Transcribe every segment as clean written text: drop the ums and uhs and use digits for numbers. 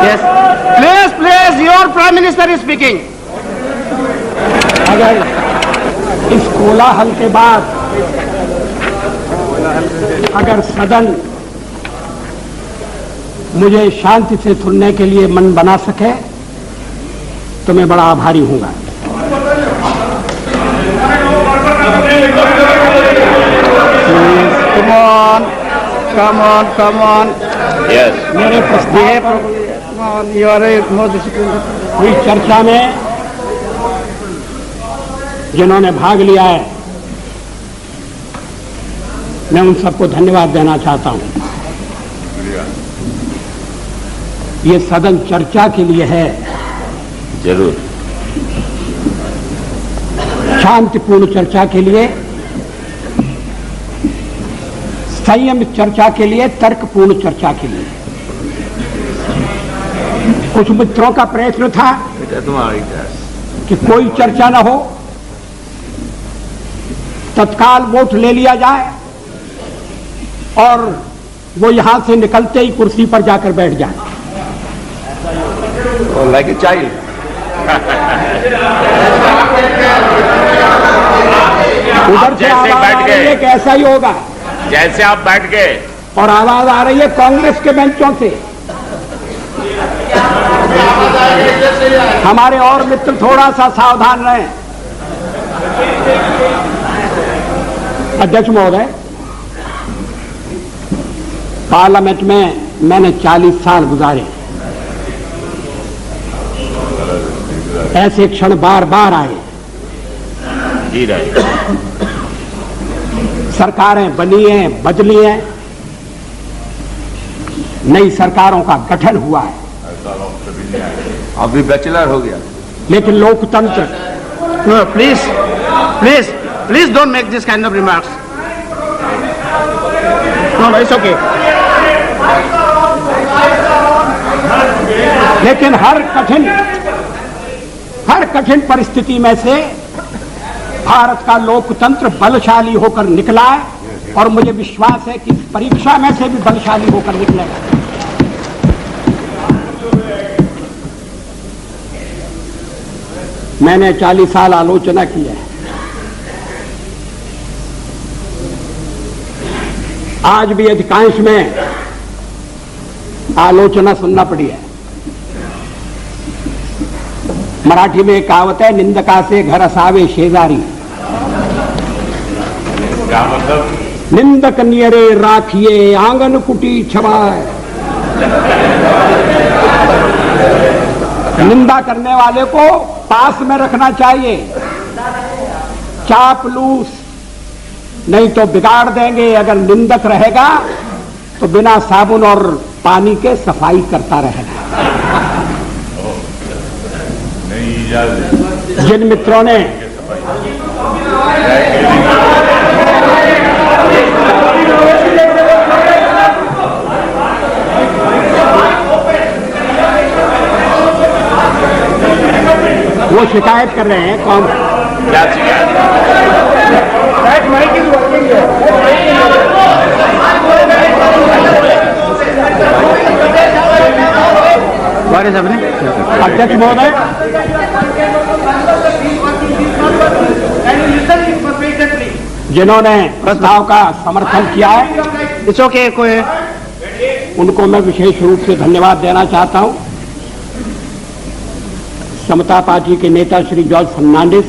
Yes. Please, your Prime Minister is speaking. अगर इस कोलाहल के बाद अगर सदन मुझे शांति से सुनने के लिए मन बना सके तो मैं बड़ा आभारी हूँगा। Come on. Yes. मेरे प्रस्ताव You are more disciplined. हुई चर्चा में जिन्होंने भाग लिया है, मैं उन सबको धन्यवाद देना चाहता हूं। ये सदन चर्चा के लिए है, जरूर शांतिपूर्ण चर्चा के लिए, संयमित चर्चा के लिए, तर्कपूर्ण चर्चा के लिए। कुछ मित्रों का प्रयत्न था कि कोई चर्चा न हो, तत्काल वोट ले लिया जाए और वो यहां से निकलते ही कुर्सी पर जाकर बैठ जाए। Like a child. उधर से आवाज आ रही है कि ऐसा ही होगा, जैसे आप बैठ गए, और आवाज आ रही है कांग्रेस के बेंचों से। हमारे और मित्र थोड़ा सा सावधान रहें। अध्यक्ष महोदय, पार्लियामेंट में मैंने 40 साल गुजारे। ऐसे क्षण बार बार आए। जी रहे। सरकारें बनी हैं, बदली हैं, नई सरकारों का गठन हुआ है, अभी बैचलर हो गया। लेकिन लोकतंत्र। No, please don't make this kind of remarks. No, it's okay. लेकिन हर कठिन परिस्थिति में से भारत का लोकतंत्र बलशाली होकर निकला है, और मुझे विश्वास है कि इस परीक्षा में से भी बलशाली होकर निकलेगा। मैंने 40 साल आलोचना की है। आज भी अधिकांश में आलोचना सुनना पड़ी है। मराठी में एक कहावत है, निंदका से घर असावे शेजारी। क्या मतलब? निंदक नियरे राखिए आंगन कुटी छवाए। निंदा करने वाले को पास में रखना चाहिए, चापलूस नहीं तो बिगाड़ देंगे। अगर निंदक रहेगा तो बिना साबुन और पानी के सफाई करता रहेगा। जिन मित्रों ने वो शिकायत कर रहे हैं, कौन? क्या शिकायत? अध्यक्ष महोदय, जिन्होंने प्रस्ताव का समर्थन किया है, उनको मैं विशेष रूप से धन्यवाद देना चाहता हूं। समता पार्टी के नेता श्री जॉर्ज फर्नांडिस,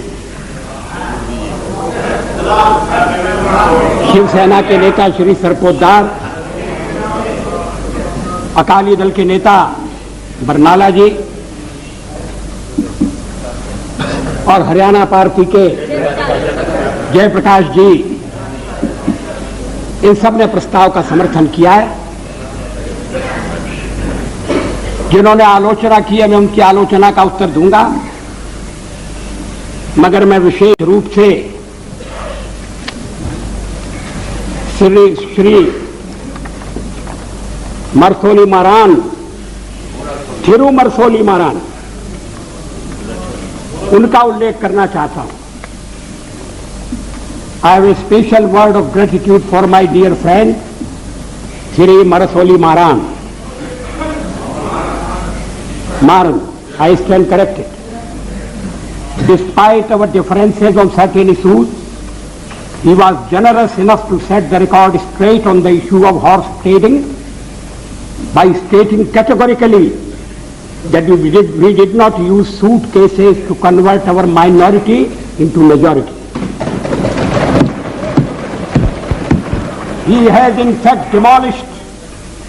शिवसेना के नेता श्री सरपोतदार, अकाली दल के नेता बरनाला जी और हरियाणा पार्टी के जयप्रकाश जी, इन सब ने प्रस्ताव का समर्थन किया है। जिन्होंने आलोचना की है, मैं उनकी आलोचना का उत्तर दूंगा, मगर मैं विशेष रूप से श्री मरसोली मारान, थिरु मरसोली मारान, उनका उल्लेख करना चाहता हूं। I have a special word of gratitude for my dear friend, Thiri Marasoli Maran. Maran, I stand corrected. Despite our differences on certain issues, he was generous enough to set the record straight on the issue of horse trading by stating categorically that we did not use suitcases to convert our minority into majority. He has in fact demolished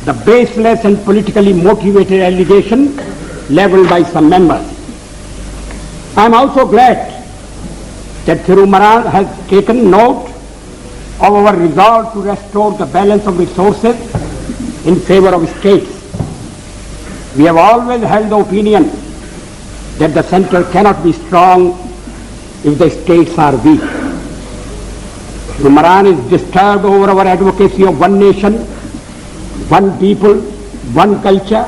the baseless and politically motivated allegation leveled by some members. I am also glad that Thiru Maran has taken note of our resolve to restore the balance of resources in favor of states. We have always held the opinion that the center cannot be strong if the states are weak. Thiru Maran is disturbed over our advocacy of one nation, one people, one culture.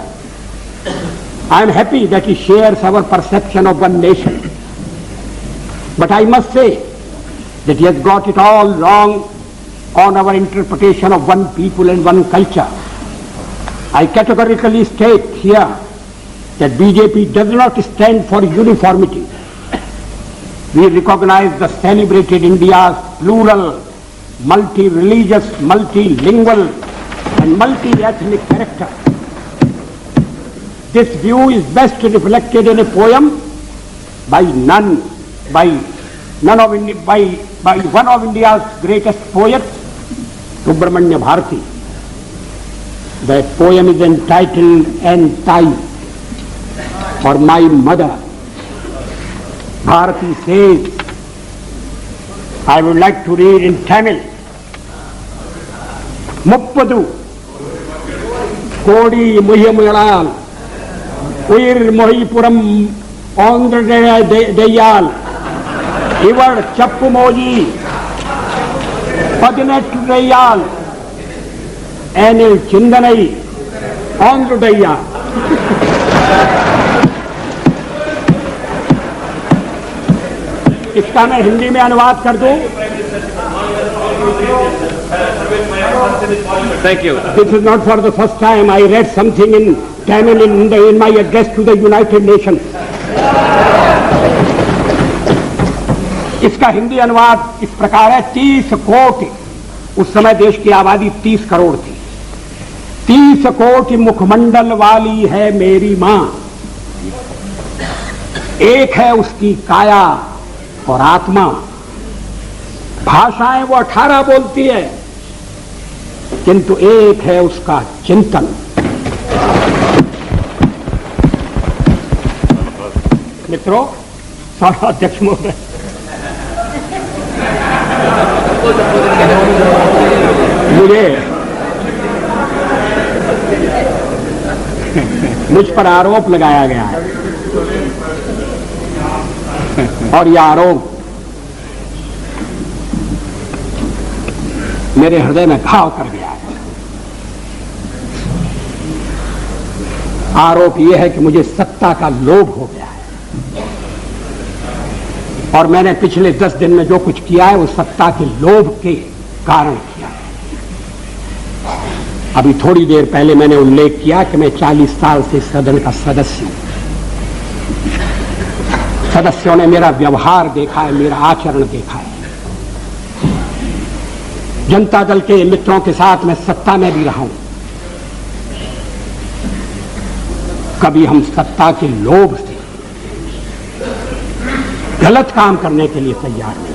I am happy that he shares our perception of one nation. But I must say that he has got it all wrong on our interpretation of one people and one culture. I categorically state here that BJP does not stand for uniformity. We recognize the celebrated India's plural, multi-religious, multilingual and multi-ethnic character. This view is best reflected in a poem by one of India's greatest poets, Subramanya Bharati. That poem is entitled Antai, for my mother. Bharati says, I would like to read in Tamil. Muppadu Kodi Muhimural Uir Mohipuram Ondra Deyal Ivar Chappumoji Padinet Deyal Anil Chindanai Ondra Deyal. इसका मैं हिंदी में अनुवाद कर दूं. Thank you. This is not for the first time. I read something in Tamil in my address to the United Nations. इसका हिंदी अनुवाद इस प्रकार है. 30 कोटि, उस समय देश की आबादी 30 करोड़ थी. 30 कोटि मुखमंडल वाली है मेरी मां. एक है उसकी काया और आत्मा. भाषाएं वो 18 बोलती है, किंतु एक है उसका चिंतन. मित्रों, सभा अध्यक्ष महोदय, मुझ पर आरोप लगाया गया है और यह आरोप मेरे हृदय में घाव कर गया है. आरोप यह है कि मुझे सत्ता का लोभ हो गया है और मैंने पिछले 10 दिन में जो कुछ किया है वो सत्ता के लोभ के कारण किया है. अभी थोड़ी देर पहले मैंने उल्लेख किया कि मैं 40 साल से सदन का सदस्य हूं. सदस्यों ने मेरा व्यवहार देखा है, मेरा आचरण देखा है. जनता दल के मित्रों के साथ मैं सत्ता में भी रहा हूं. कभी हम सत्ता के लोभ से गलत काम करने के लिए तैयार नहीं.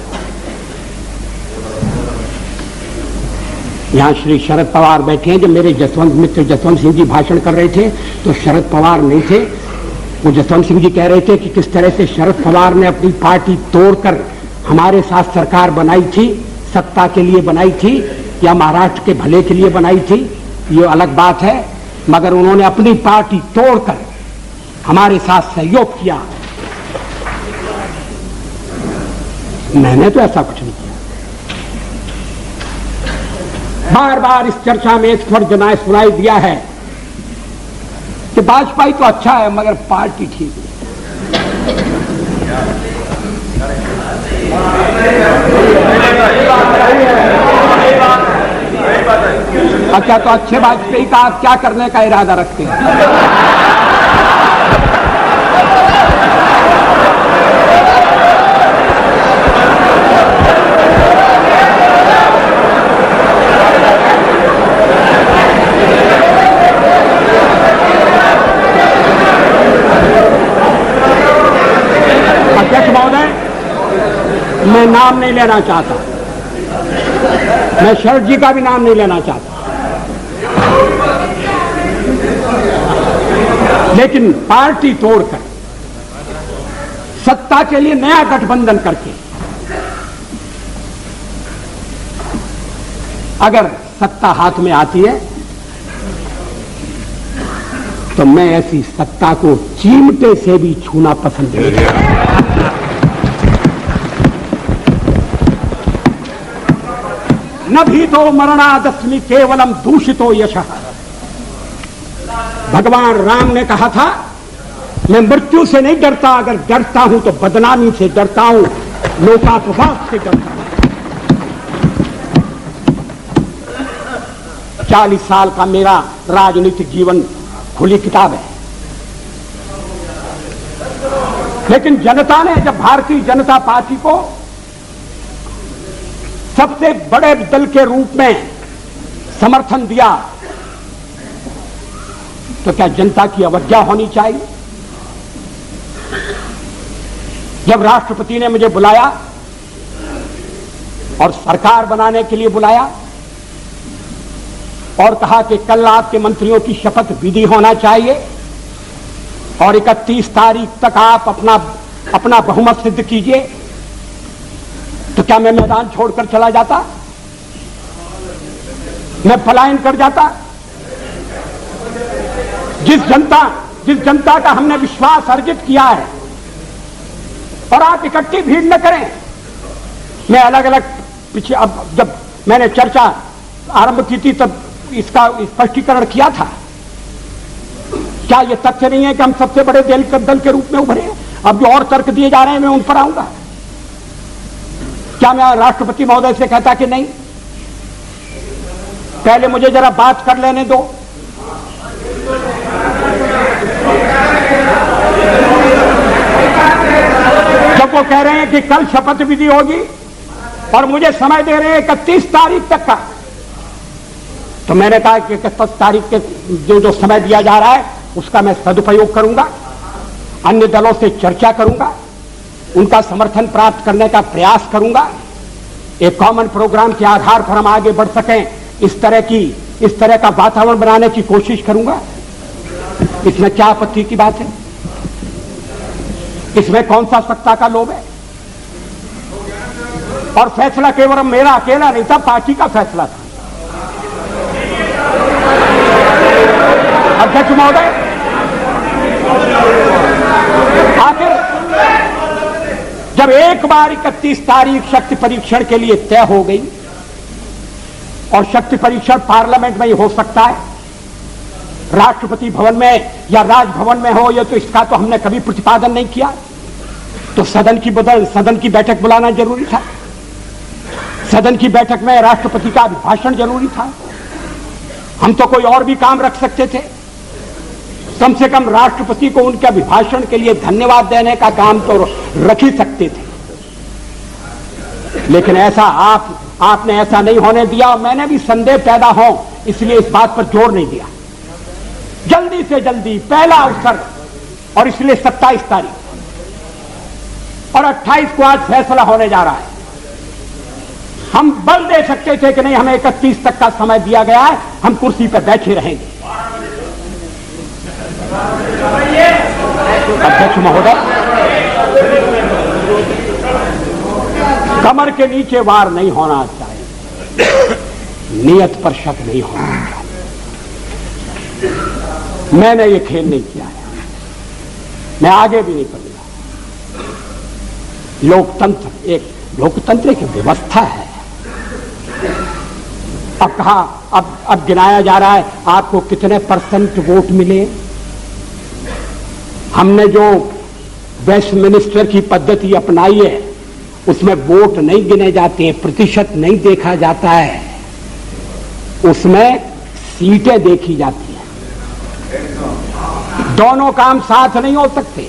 यहां श्री शरद पवार बैठे हैं. जब मेरे मित्र जसवंत सिंह जी भाषण कर रहे थे तो शरद पवार नहीं थे. वो जसवंत सिंह जी कह रहे थे कि किस तरह से शरद पवार ने अपनी पार्टी तोड़कर हमारे साथ सरकार बनाई थी, सत्ता के लिए बनाई थी या महाराष्ट्र के भले के लिए बनाई थी, ये अलग बात है, मगर उन्होंने अपनी पार्टी तोड़कर हमारे साथ सहयोग किया. मैंने तो ऐसा कुछ नहीं किया. बार बार इस चर्चा में एक स्वर जनाए सुनाई दिया है कि वाजपेयी तो अच्छा है मगर पार्टी ठीक है. अच्छा, तो अच्छे वाजपेयी का आप क्या करने का इरादा रखते हैं? मैं नाम नहीं लेना चाहता, मैं शरद जी का भी नाम नहीं लेना चाहता, लेकिन पार्टी तोड़कर सत्ता के लिए नया गठबंधन करके अगर सत्ता हाथ में आती है तो मैं ऐसी सत्ता को चिमटे से भी छूना पसंद नहीं करता। न भी तो मरणादस्मि केवलम दूषितो यशः। भगवान राम ने कहा था मैं मृत्यु से नहीं डरता, अगर डरता हूं तो बदनामी से डरता हूं, लोकापवाद से डरता हूं। 40 साल का मेरा राजनीतिक जीवन खुली किताब है, लेकिन जनता ने जब भारतीय जनता पार्टी को सबसे बड़े दल के रूप में समर्थन दिया तो क्या जनता की अवज्ञा होनी चाहिए? जब राष्ट्रपति ने मुझे बुलाया और सरकार बनाने के लिए बुलाया और कहा कि कल आपके मंत्रियों की शपथ विधि होना चाहिए और 31 तारीख तक आप अपना बहुमत सिद्ध कीजिए, तो क्या मैं मैदान छोड़कर चला जाता? मैं पलायन कर जाता? जिस जनता का हमने विश्वास अर्जित किया है, और आप इकट्ठी भीड़ न करें। मैं अलग अलग पीछे, अब जब मैंने चर्चा आरंभ की थी तब इसका स्पष्टीकरण किया था। क्या यह तथ्य नहीं है कि हम सबसे बड़े दल के रूप में उभरे? अब जो और तर्क दिए जा रहे हैं मैं उन पर आऊंगा। क्या मैं राष्ट्रपति महोदय से कहता कि नहीं, पहले मुझे जरा बात कर लेने दो, जब वो कह रहे हैं कि कल शपथ विधि होगी और मुझे समय दे रहे हैं 31 तारीख तक का, तो मैंने कहा कि 31 तारीख के जो समय दिया जा रहा है उसका मैं सदुपयोग करूंगा, अन्य दलों से चर्चा करूंगा, उनका समर्थन प्राप्त करने का प्रयास करूंगा, एक कॉमन प्रोग्राम के आधार पर हम आगे बढ़ सकें, इस तरह का वातावरण बनाने की कोशिश करूंगा। इसमें क्या आपत्ति की बात है? इसमें कौन सा सत्ता का लोभ है? और फैसला केवल मेरा अकेला नहीं था, पार्टी का फैसला था। अध्यक्ष महोदय, आखिर जब एक बार 31 तारीख शक्ति परीक्षण के लिए तय हो गई, और शक्ति परीक्षण पार्लियामेंट में ही हो सकता है, राष्ट्रपति भवन में या राजभवन में हो, ये तो इसका तो हमने कभी प्रतिपादन नहीं किया, तो सदन की बैठक बुलाना जरूरी था। सदन की बैठक में राष्ट्रपति का अभिभाषण जरूरी था। हम तो कोई और भी काम रख सकते थे, कम से कम राष्ट्रपति को उनके अभिभाषण के लिए धन्यवाद देने का काम तो रख ही सकते थे। लेकिन ऐसा आपने ऐसा नहीं होने दिया। मैंने भी संदेह पैदा हो इसलिए इस बात पर जोर नहीं दिया। जल्दी से जल्दी पहला अवसर, और इसलिए 27 तारीख और 28 को आज फैसला होने जा रहा है। हम बल दे सकते थे कि नहीं, हमें 31 तक का समय दिया गया है, हम कुर्सी पर बैठे रहेंगे। अध्यक्ष महोदय, कमर के नीचे वार नहीं होना चाहिए, नियत पर शक नहीं होना चाहिए। मैंने ये खेल नहीं किया है, मैं आगे भी नहीं करूंगा। लोकतंत्र एक व्यवस्था है। अब कहा, अब गिनाया जा रहा है आपको कितने % वोट मिले। हमने जो वेस्टमिनिस्टर की पद्धति अपनाई है उसमें वोट नहीं गिने जाते हैं, प्रतिशत नहीं देखा जाता है, उसमें सीटें देखी जाती हैं। दोनों काम साथ नहीं हो सकते।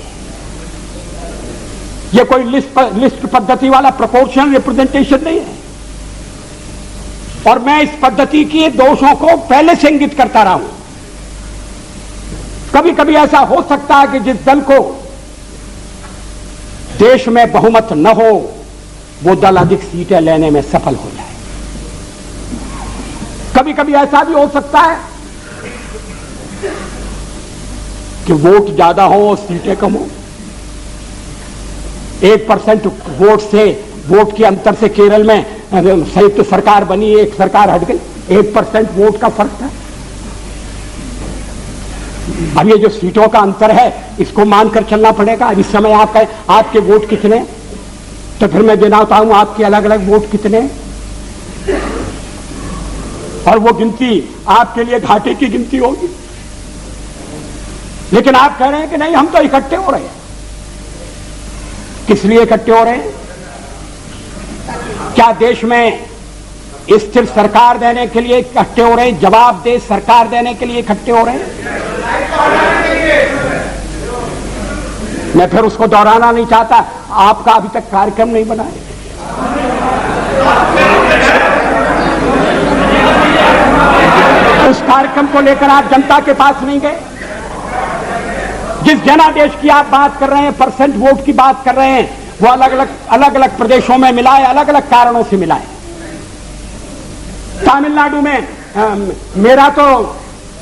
ये कोई लिस्ट पद्धति वाला प्रोपोर्शनल रिप्रेजेंटेशन नहीं है। और मैं इस पद्धति के दोषों को पहले से इंगित करता रहा हूं। कभी कभी ऐसा हो सकता है कि जिस दल को देश में बहुमत न हो वो दल अधिक सीटें लेने में सफल हो जाए। कभी कभी ऐसा भी हो सकता है कि वोट ज्यादा हो और सीटें कम हो। 1% वोट के अंतर से केरल में संयुक्त सरकार बनी, एक सरकार हट गई। 1% वोट का फर्क था। अब ये जो सीटों का अंतर है इसको मानकर चलना पड़ेगा। इस समय आपके वोट कितने, तो फिर मैं गिनाता हूं आपके अलग अलग वोट कितने, और वो गिनती आपके लिए घाटे की गिनती होगी। लेकिन आप कह रहे हैं कि नहीं, हम तो इकट्ठे हो रहे हैं। किस लिए इकट्ठे हो रहे हैं? क्या देश में स्थिर सरकार देने के लिए इकट्ठे हो रहे हैं? जवाबदेह सरकार देने के लिए इकट्ठे हो रहे हैं? मैं फिर उसको दोहराना नहीं चाहता। आपका अभी तक कार्यक्रम नहीं बना है। उस कार्यक्रम को लेकर आप जनता के पास नहीं गए। जिस जनादेश की आप बात कर रहे हैं, परसेंट वोट की बात कर रहे हैं, वो अलग अलग प्रदेशों में मिला है, अलग अलग कारणों से मिला है। तमिलनाडु में मेरा तो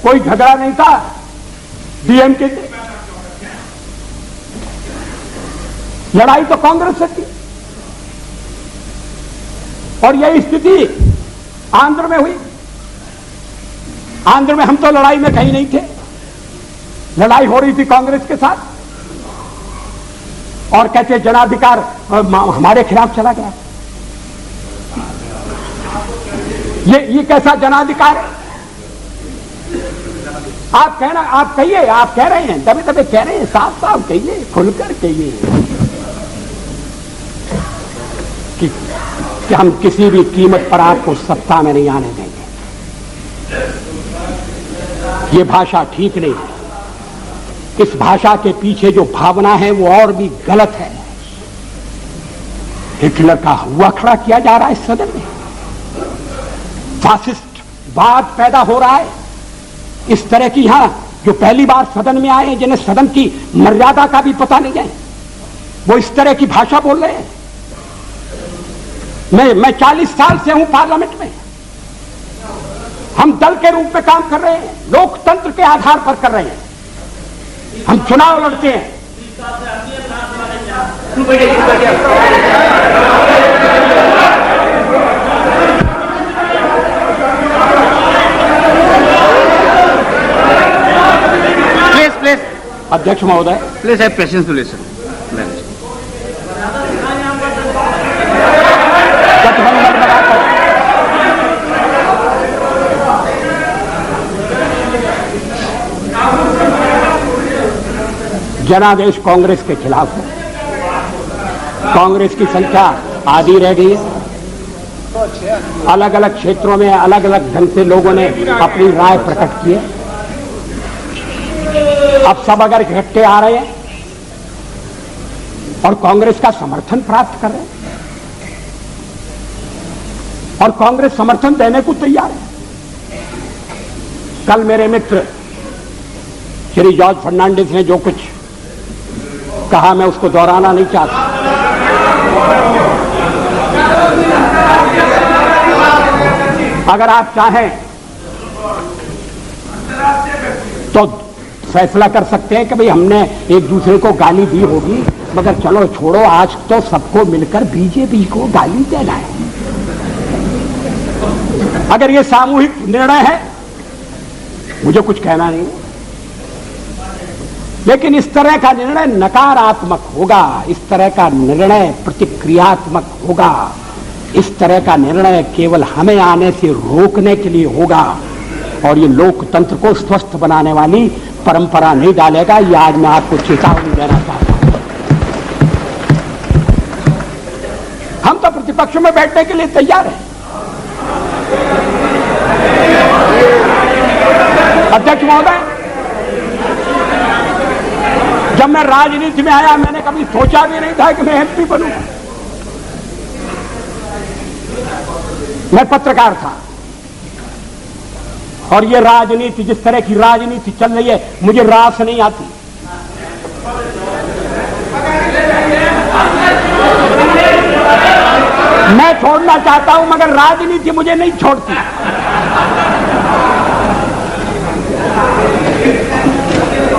कोई झगड़ा नहीं था डीएमके से, लड़ाई तो कांग्रेस से थी। और यही स्थिति आंध्र में हुई। आंध्र में हम तो लड़ाई में कहीं नहीं थे, लड़ाई हो रही थी कांग्रेस के साथ, और कहते जनाधिकार हमारे खिलाफ चला गया। ये कैसा जनाधिकार है? आप कहिए, आप कह रहे हैं, दबे दबे कह रहे हैं, साफ साफ कहिए, खुलकर कहिए कि हम किसी भी कीमत पर आपको सत्ता में नहीं आने देंगे। ये भाषा ठीक नहीं है। इस भाषा के पीछे जो भावना है वो और भी गलत है। हिटलर का हुआ खड़ा किया जा रहा है इस सदन में। फासिस्ट वाद पैदा हो रहा है। इस तरह की, यहां जो पहली बार सदन में आए हैं, जिन्हें सदन की मर्यादा का भी पता नहीं है, वो इस तरह की भाषा बोल रहे हैं। मैं 40 साल से हूं पार्लियामेंट में। हम दल के रूप में काम कर रहे हैं, लोकतंत्र के आधार पर कर रहे हैं। हम चुनाव लड़ते हैं। प्लीज अध्यक्ष महोदय, please have patience to listen. जनादेश कांग्रेस के खिलाफ है। कांग्रेस की संख्या आधी रह गई है। अलग अलग क्षेत्रों में अलग अलग ढंग से लोगों ने अपनी राय प्रकट की है। अब सब अगर इकट्ठे आ रहे हैं और कांग्रेस का समर्थन प्राप्त कर रहे हैं, और कांग्रेस समर्थन देने को तैयार है। कल मेरे मित्र श्री जॉर्ज फर्नांडिस ने जो कुछ कहा, मैं उसको दोहराना नहीं चाहता। अगर आप चाहें तो फैसला कर सकते हैं कि भाई हमने एक दूसरे को गाली दी होगी, मगर चलो छोड़ो, आज तो सबको मिलकर बीजेपी को गाली देना है। अगर ये सामूहिक निर्णय है, मुझे कुछ कहना नहीं, लेकिन इस तरह का निर्णय नकारात्मक होगा, इस तरह का निर्णय प्रतिक्रियात्मक होगा, इस तरह का निर्णय केवल हमें आने से रोकने के लिए होगा, और ये लोकतंत्र को स्वस्थ बनाने वाली परंपरा नहीं डालेगा। ये आज मैं आपको चेतावनी देना चाहता हूं। हम तो प्रतिपक्ष में बैठने के लिए तैयार हैं। अध्यक्ष महोदय, जब मैं राजनीति में आया, मैंने कभी सोचा भी नहीं था कि मैं एमपी बनूंगा। मैं पत्रकार था, और ये राजनीति, जिस तरह की राजनीति चल रही है, मुझे रास नहीं आती। मैं छोड़ना चाहता हूं मगर राजनीति मुझे नहीं छोड़ती।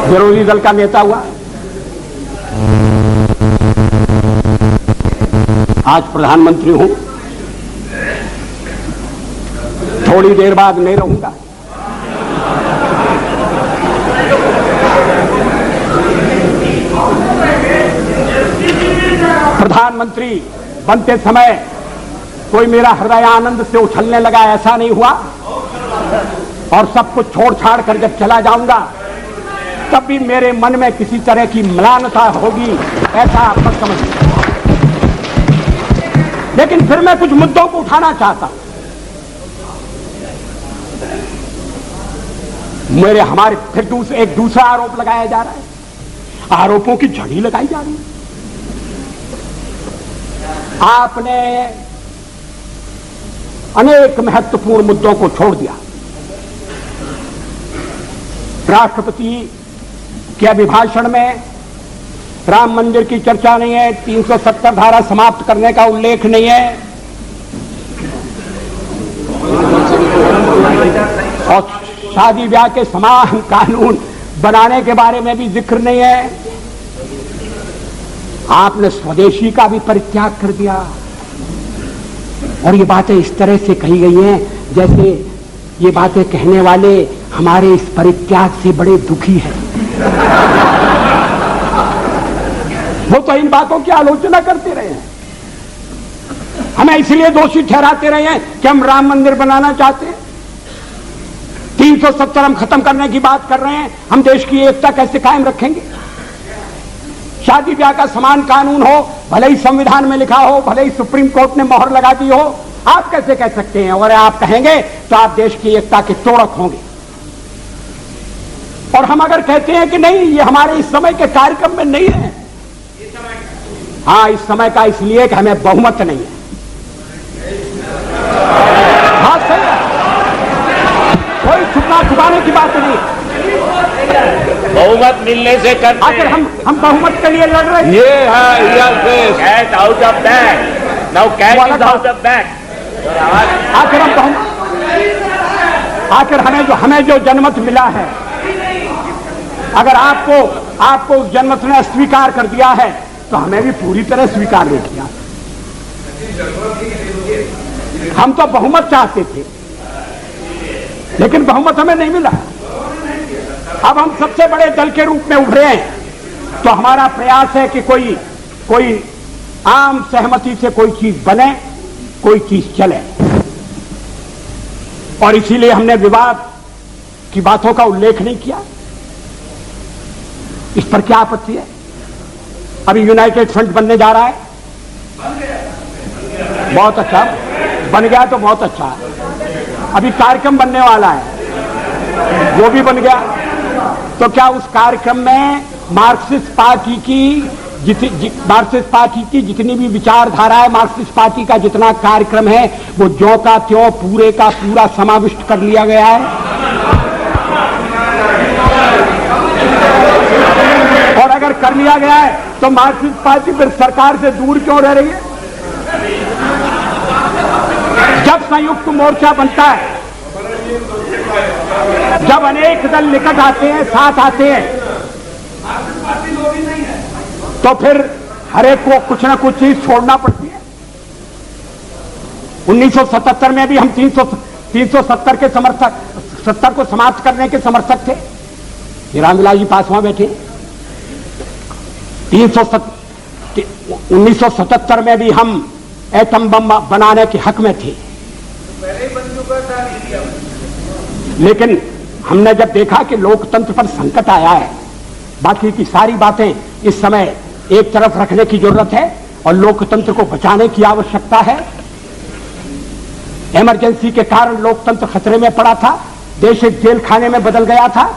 विरोधी दल का नेता हुआ, आज प्रधानमंत्री हूं, थोड़ी देर बाद नहीं रहूंगा। प्रधानमंत्री बनते समय कोई मेरा हृदय आनंद से उछलने लगा, ऐसा नहीं हुआ। और सब कुछ छोड़ छाड़ कर जब चला जाऊंगा तब भी मेरे मन में किसी तरह की म्लानता होगी, ऐसा आप मत समझिए। लेकिन फिर मैं कुछ मुद्दों को उठाना चाहता हूं। हमारे फिर एक दूसरा आरोप लगाया जा रहा है, आरोपों की झड़ी लगाई जा रही है। आपने अनेक महत्वपूर्ण मुद्दों को छोड़ दिया। राष्ट्रपति के अभिभाषण में राम मंदिर की चर्चा नहीं है, 370 धारा समाप्त करने का उल्लेख नहीं है, और शादी ब्याह के समान कानून बनाने के बारे में भी जिक्र नहीं है। आपने स्वदेशी का भी परित्याग कर दिया, और ये बातें इस तरह से कही गई हैं जैसे ये बातें कहने वाले हमारे इस परित्याग से बड़े दुखी हैं। वो तो इन बातों की आलोचना करते रहे हैं, हमें इसलिए दोषी ठहराते रहे हैं कि हम राम मंदिर बनाना चाहते हैं। 370 हम खत्म करने की बात कर रहे हैं, हम देश की एकता कैसे कायम रखेंगे? शादी ब्याह का समान कानून हो, भले ही संविधान में लिखा हो, भले ही सुप्रीम कोर्ट ने मोहर लगा दी हो, आप कैसे कह सकते हैं? और आप कहेंगे तो आप देश की एकता के तोड़क होंगे। और हम अगर कहते हैं कि नहीं, ये हमारे इस समय के कार्यक्रम में नहीं है, हाँ इस समय का इसलिए कि हमें बहुमत नहीं है। हाँ सही है, कोई छुपना छुपाने की बात नहीं। बहुमत मिलने से करते आखिर हम बहुमत के लिए लड़ रहे हैं। ये है cat out of bag, now cat is out of bag. आखिर हम बहुमत, आखिर हमें जो जनमत मिला है, अगर आपको उस जनमत ने अस्वीकार कर दिया है तो हमें भी पूरी तरह स्वीकार नहीं किया। हम तो बहुमत चाहते थे लेकिन बहुमत हमें नहीं मिला। अब हम सबसे बड़े दल के रूप में उभरे हैं, तो हमारा प्रयास है कि कोई आम सहमति से कोई चीज बने, कोई चीज चले। और इसीलिए हमने विवाद की बातों का उल्लेख नहीं किया। इस पर क्या आपत्ति है? अभी यूनाइटेड फ्रंट बनने जा रहा है, बहुत अच्छा, बन गया तो बहुत अच्छा है। अभी कार्यक्रम बनने वाला है, वो भी बन गया। तो क्या उस कार्यक्रम में मार्क्सिस्ट पार्टी की जितनी भी विचारधारा है, मार्क्सिस्ट पार्टी का जितना कार्यक्रम है, वो ज्यों का त्यों पूरे का पूरा समाविष्ट कर लिया गया है। और अगर कर लिया गया है तो मार्क्सिस्ट पार्टी फिर सरकार से दूर क्यों रह रही है? जब संयुक्त मोर्चा बनता है, जब अनेक दल निकट आते हैं, साथ आते हैं, तो फिर हर एक को कुछ ना कुछ चीज छोड़ना पड़ती है। 1977 में भी हम 370 के समर्थक, 70 को समाप्त करने के समर्थक थे। ये रामविलास जी पासवान बैठे। 1977 में भी हम एटम बम बनाने के हक में थे, लेकिन हमने जब देखा कि लोकतंत्र पर संकट आया है, बाकी की सारी बातें इस समय एक तरफ रखने की जरूरत है और लोकतंत्र को बचाने की आवश्यकता है। इमरजेंसी के कारण लोकतंत्र खतरे में पड़ा था, देश एक जेल खाने में बदल गया था।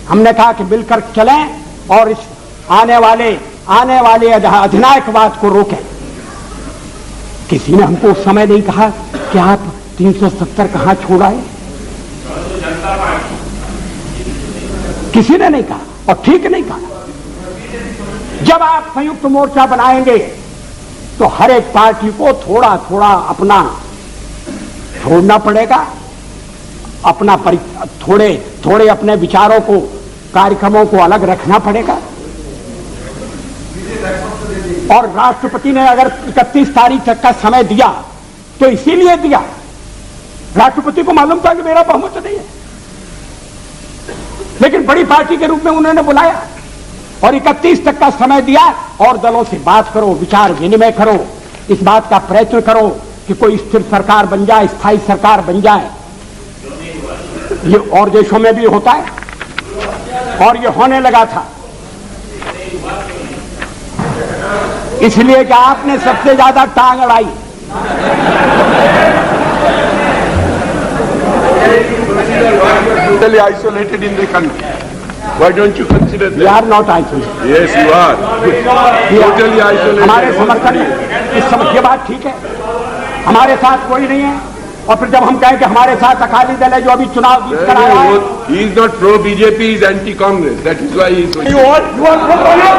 हमने कहा कि मिलकर चलें और इस आने वाले अधिनायकवाद को रोकें। किसी ने हमको उस समय नहीं कहा कि आप 370 कहां छोड़ आए, किसी ने नहीं कहा, और ठीक नहीं कहा। जब आप संयुक्त मोर्चा बनाएंगे तो हर एक पार्टी को थोड़ा थोड़ा अपना छोड़ना पड़ेगा, अपना थोड़े थोड़े अपने विचारों को, कार्यक्रमों को अलग रखना पड़ेगा। और राष्ट्रपति ने अगर 31 तारीख तक का समय दिया तो इसीलिए दिया, राष्ट्रपति को मालूम था कि मेरा बहुमत नहीं है, लेकिन बड़ी पार्टी के रूप में उन्होंने बुलाया और 31 तक का समय दिया और दलों से बात करो, विचार विनिमय करो, इस बात का प्रयत्न करो कि कोई स्थिर सरकार बन जाए, स्थायी सरकार बन जाए। ये और देशों में भी होता है और ये होने लगा था, इसलिए कि आपने सबसे ज्यादा टांग अड़ाई। Totally isolated in the country. Why don't you consider that? We are not isolated. Yes, you are. Totally isolated. हमारे समर्थन में इस समय ये बात ठीक है, हमारे साथ कोई नहीं है, और फिर जब हम कहें कि हमारे साथ अकाली दल है जो अभी चुनाव जीत कर आया है। He is not pro BJP, he is anti Congress. That is why he is. You are pro Congress.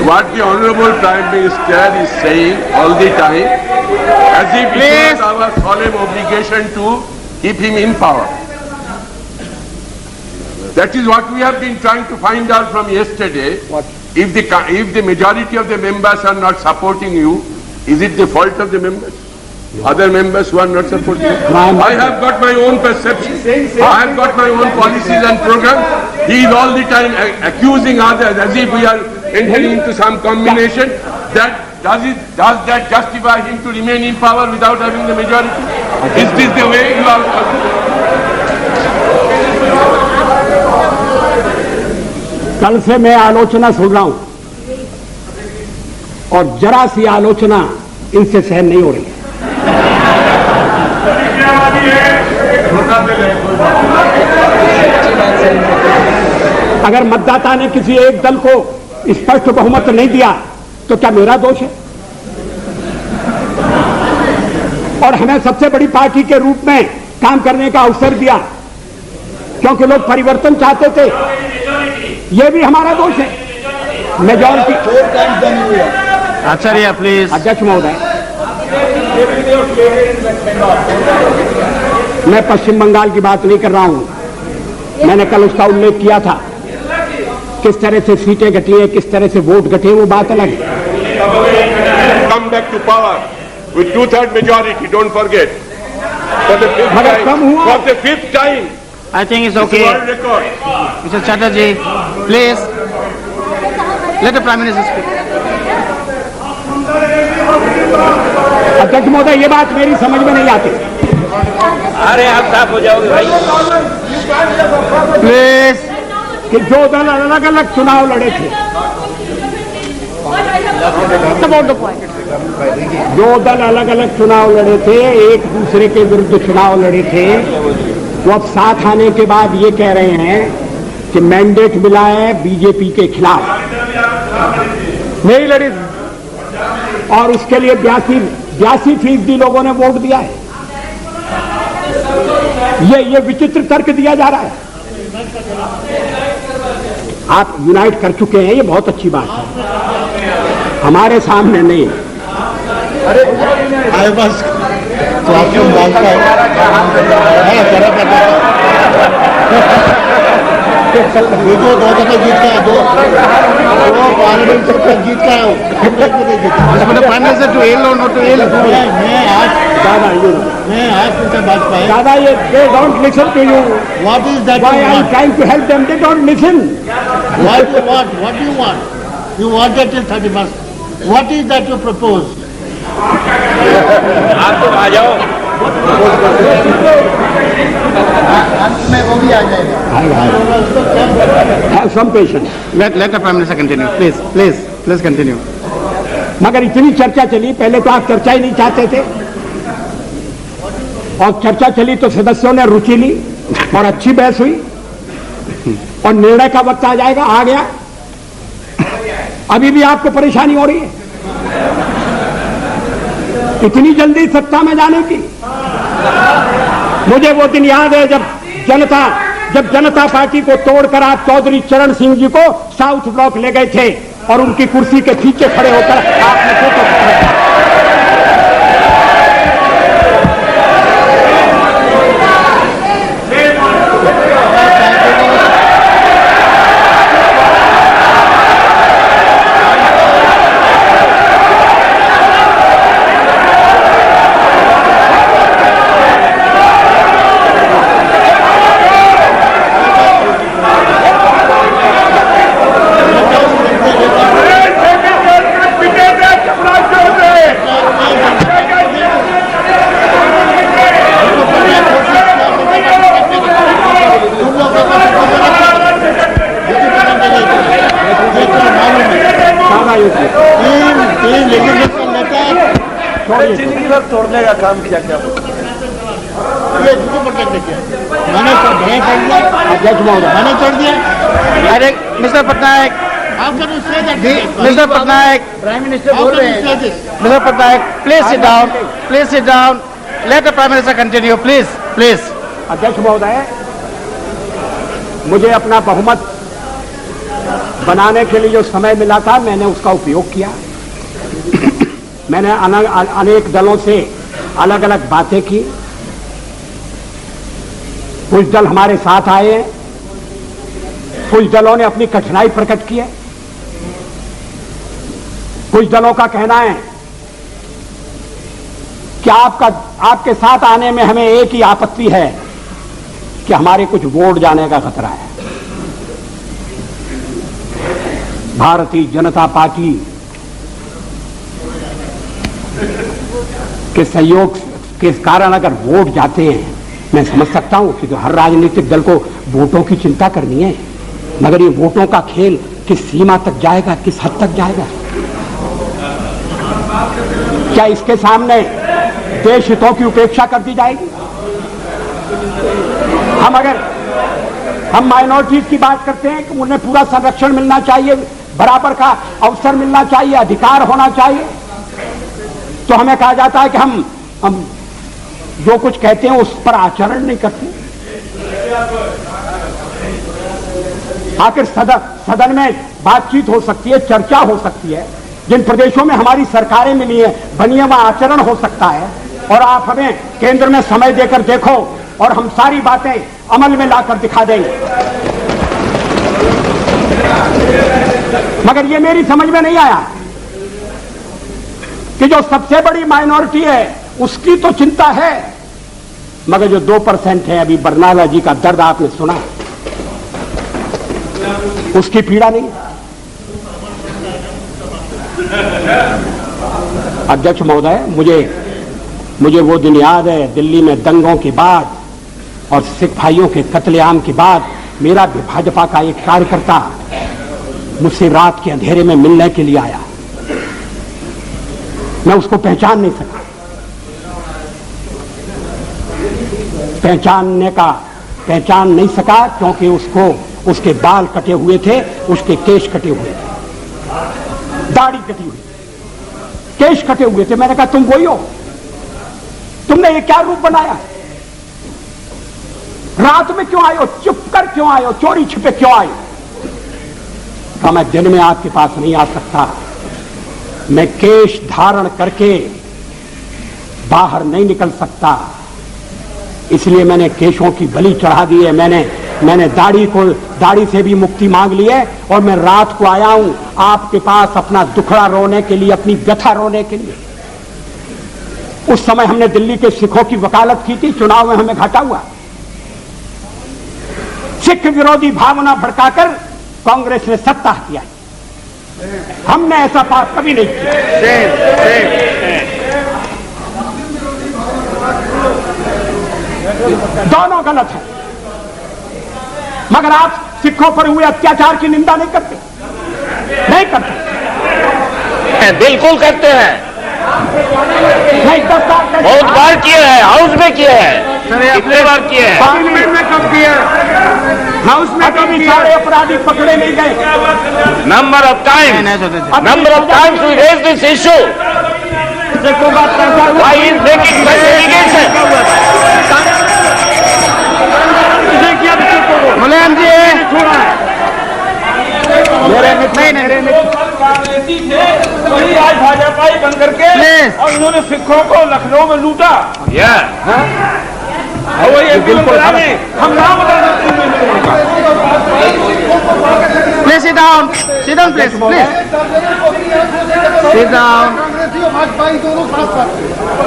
What the Honorable Prime Minister is saying all the time, as if it was our solemn obligation to keep him in power. That is what we have been trying to find out from yesterday. If the majority of the members are not supporting you, is it the fault of the members? Other members who are not supporting you? I have got my own perception. I have got my own policies and programs. He is all the time accusing others as if we are entering into some combination. Does that justify him to remain in power without having the majority? Is this the way you are? कल से मैं आलोचना सुन रहा हूं और जरा सी आलोचना इनसे सहन नहीं हो रही है। अगर मतदाता ने किसी एक दल को स्पष्ट बहुमत नहीं दिया तो क्या मेरा दोष है? और हमें सबसे बड़ी पार्टी के रूप में काम करने का अवसर दिया क्योंकि लोग परिवर्तन चाहते थे, यह भी हमारा दोष है। Majority Acharya please. अध्यक्ष महोदय, मैं पश्चिम बंगाल की बात नहीं कर रहा हूं, मैंने कल उसका उल्लेख किया था। किस तरह से सीटें घटी हैं, किस तरह से वोट घटे, वो बात अलग है। Come back to power with 2/3 majority. Don't forget. For the fifth time. I think it's okay. World record. Mr. Chatterjee, please let the Prime Minister speak. अध्यक्ष महोदय, ये बात मेरी समझ में नहीं आती। अरे आप साफ हो जाओगे भाई। प्लीज, कि जो दल अलग अलग चुनाव लड़े थे, जो दल अलग अलग चुनाव लड़े थे, एक दूसरे के विरुद्ध चुनाव लड़े थे, वो अब साथ आने के बाद ये कह रहे हैं कि मैंडेट मिला है बीजेपी के खिलाफ, नहीं लड़ी और उसके लिए 82% लोगों ने वोट दिया है। ये विचित्र तर्क दिया जा रहा है। आप यूनाइट कर चुके हैं, ये बहुत अच्छी बात है, हमारे सामने नहीं। अरे बस तो आपको मांगता है दो दफा जीत का दो पार्लियामेंट जीत का Prime Minister to L or not to L? मैं आज दादा, मैं आज तुमसे बात पाए दादा, ये they don't listen to you. What is that Why I am trying to help them, they don't listen. What you want you wanted till 31st what is that you propose आप तो आ जाओ। अंत में वो भी आ जाएगा Have some patience. Let the Prime Minister continue. Please continue. मगर इतनी चर्चा चली, पहले तो आप चर्चा ही नहीं चाहते थे, और चर्चा चली तो सदस्यों ने रुचि ली और अच्छी बहस हुई, और निर्णय का वक्त आ जाएगा, आ गया। अभी भी आपको परेशानी हो रही है इतनी जल्दी सत्ता में जाने की। मुझे वो दिन याद है जब जनता पार्टी को तोड़कर आप चौधरी चरण सिंह जी को साउथ ब्लॉक ले गए थे और उनकी कुर्सी के पीछे खड़े होकर आपने फोटो खिंचाया। तोड़ने का काम किया क्या? ये झूठे पटक देखिए मैंने तो भय पड़ दिया अध्यक्ष महोदय, मैंने छोड़ दिया अरे mister Patnaik, How can you say that? Mister Patnaik, prime minister How बोल can रहे you हैं। say this? Mister Patnaik, please sit down, let the prime minister continue, please. अध्यक्ष महोदय, मुझे अपना बहुमत बनाने के लिए जो समय मिला था मैंने उसका उपयोग किया। मैंने अनेक दलों से अलग अलग बातें की। कुछ दल हमारे साथ आए हैं, कुछ दलों ने अपनी कठिनाई प्रकट की है, कुछ दलों का कहना है कि आपके साथ आने में हमें एक ही आपत्ति है कि हमारे कुछ वोट जाने का खतरा है। भारतीय जनता पार्टी के सहयोग के कारण अगर वोट जाते हैं, मैं समझ सकता हूं कि हर राजनीतिक दल को वोटों की चिंता करनी है, मगर ये वोटों का खेल किस सीमा तक जाएगा, किस हद तक जाएगा? क्या इसके सामने देश हितों की उपेक्षा कर दी जाएगी? हम माइनॉरिटीज की बात करते हैं कि उन्हें पूरा संरक्षण मिलना चाहिए, बराबर का अवसर मिलना चाहिए, अधिकार होना चाहिए, तो हमें कहा जाता है कि हम जो कुछ कहते हैं उस पर आचरण नहीं करते। आखिर सदन में बातचीत हो सकती है, चर्चा हो सकती है, जिन प्रदेशों में हमारी सरकारें मिली है बनी है वहां आचरण हो सकता है, और आप हमें केंद्र में समय देकर देखो और हम सारी बातें अमल में लाकर दिखा देंगे। मगर ये मेरी समझ में नहीं आया कि जो सबसे बड़ी माइनॉरिटी है उसकी তো चिंता है, मगर जो 2% है, अभी बरनाला जी का दर्द आपने सुना, उसकी पीड़ा नहीं। अध्यक्ष महोदय, मुझे वो दिन याद है, दिल्ली में दंगों के बाद और सिख भाइयों के कत्लेआम के बाद मेरा भाजपा का एक कार्यकर्ता मुझसे रात के अंधेरे में मिलने के लिए आया। मैं उसको पहचान नहीं सका। पहचान नहीं सका क्योंकि उसके बाल कटे हुए थे, उसके केश कटे हुए थे, दाढ़ी कटी हुई, केश कटे हुए थे। मैंने कहा तुम वही हो? तुमने ये क्या रूप बनाया? रात में क्यों आए हो? चुप कर क्यों आए हो? चोरी छिपे क्यों आए हो? कहा मैं दिन में आपके पास नहीं आ सकता, मैं केश धारण करके बाहर नहीं निकल सकता, इसलिए मैंने केशों की बलि चढ़ा दी है। मैंने दाढ़ी से भी मुक्ति मांग ली है और मैं रात को आया हूं आपके पास अपना दुखड़ा रोने के लिए, अपनी व्यथा रोने के लिए। उस समय हमने दिल्ली के सिखों की वकालत की थी, चुनाव में हमें घाटा हुआ। सिख विरोधी भावना भड़काकर कांग्रेस ने सत्ता हथियाई। हमने ऐसा पाप कभी नहीं किया। दोनों गलत है, मगर आप सिखों पर हुए अत्याचार की निंदा नहीं करते, नहीं करते। बिल्कुल करते हैं, नहीं, 10 साल बहुत बार किए हैं, हाउस में किए हैं, कितने बार किए हैं। पार्लियामेंट में कब किया? हाउस में कभी सारे अपराधी पकड़े नहीं गए। Number of times we raise this issue. Why is making such allegation? Mulayam ji, कांग्रेसी थे वही आज भाजपा ही बन करके और इन्होंने सिखों को लखनऊ में लूटा। और वही एमपी में बुला नहीं, हम नाम बता देते please sit down, please sit down.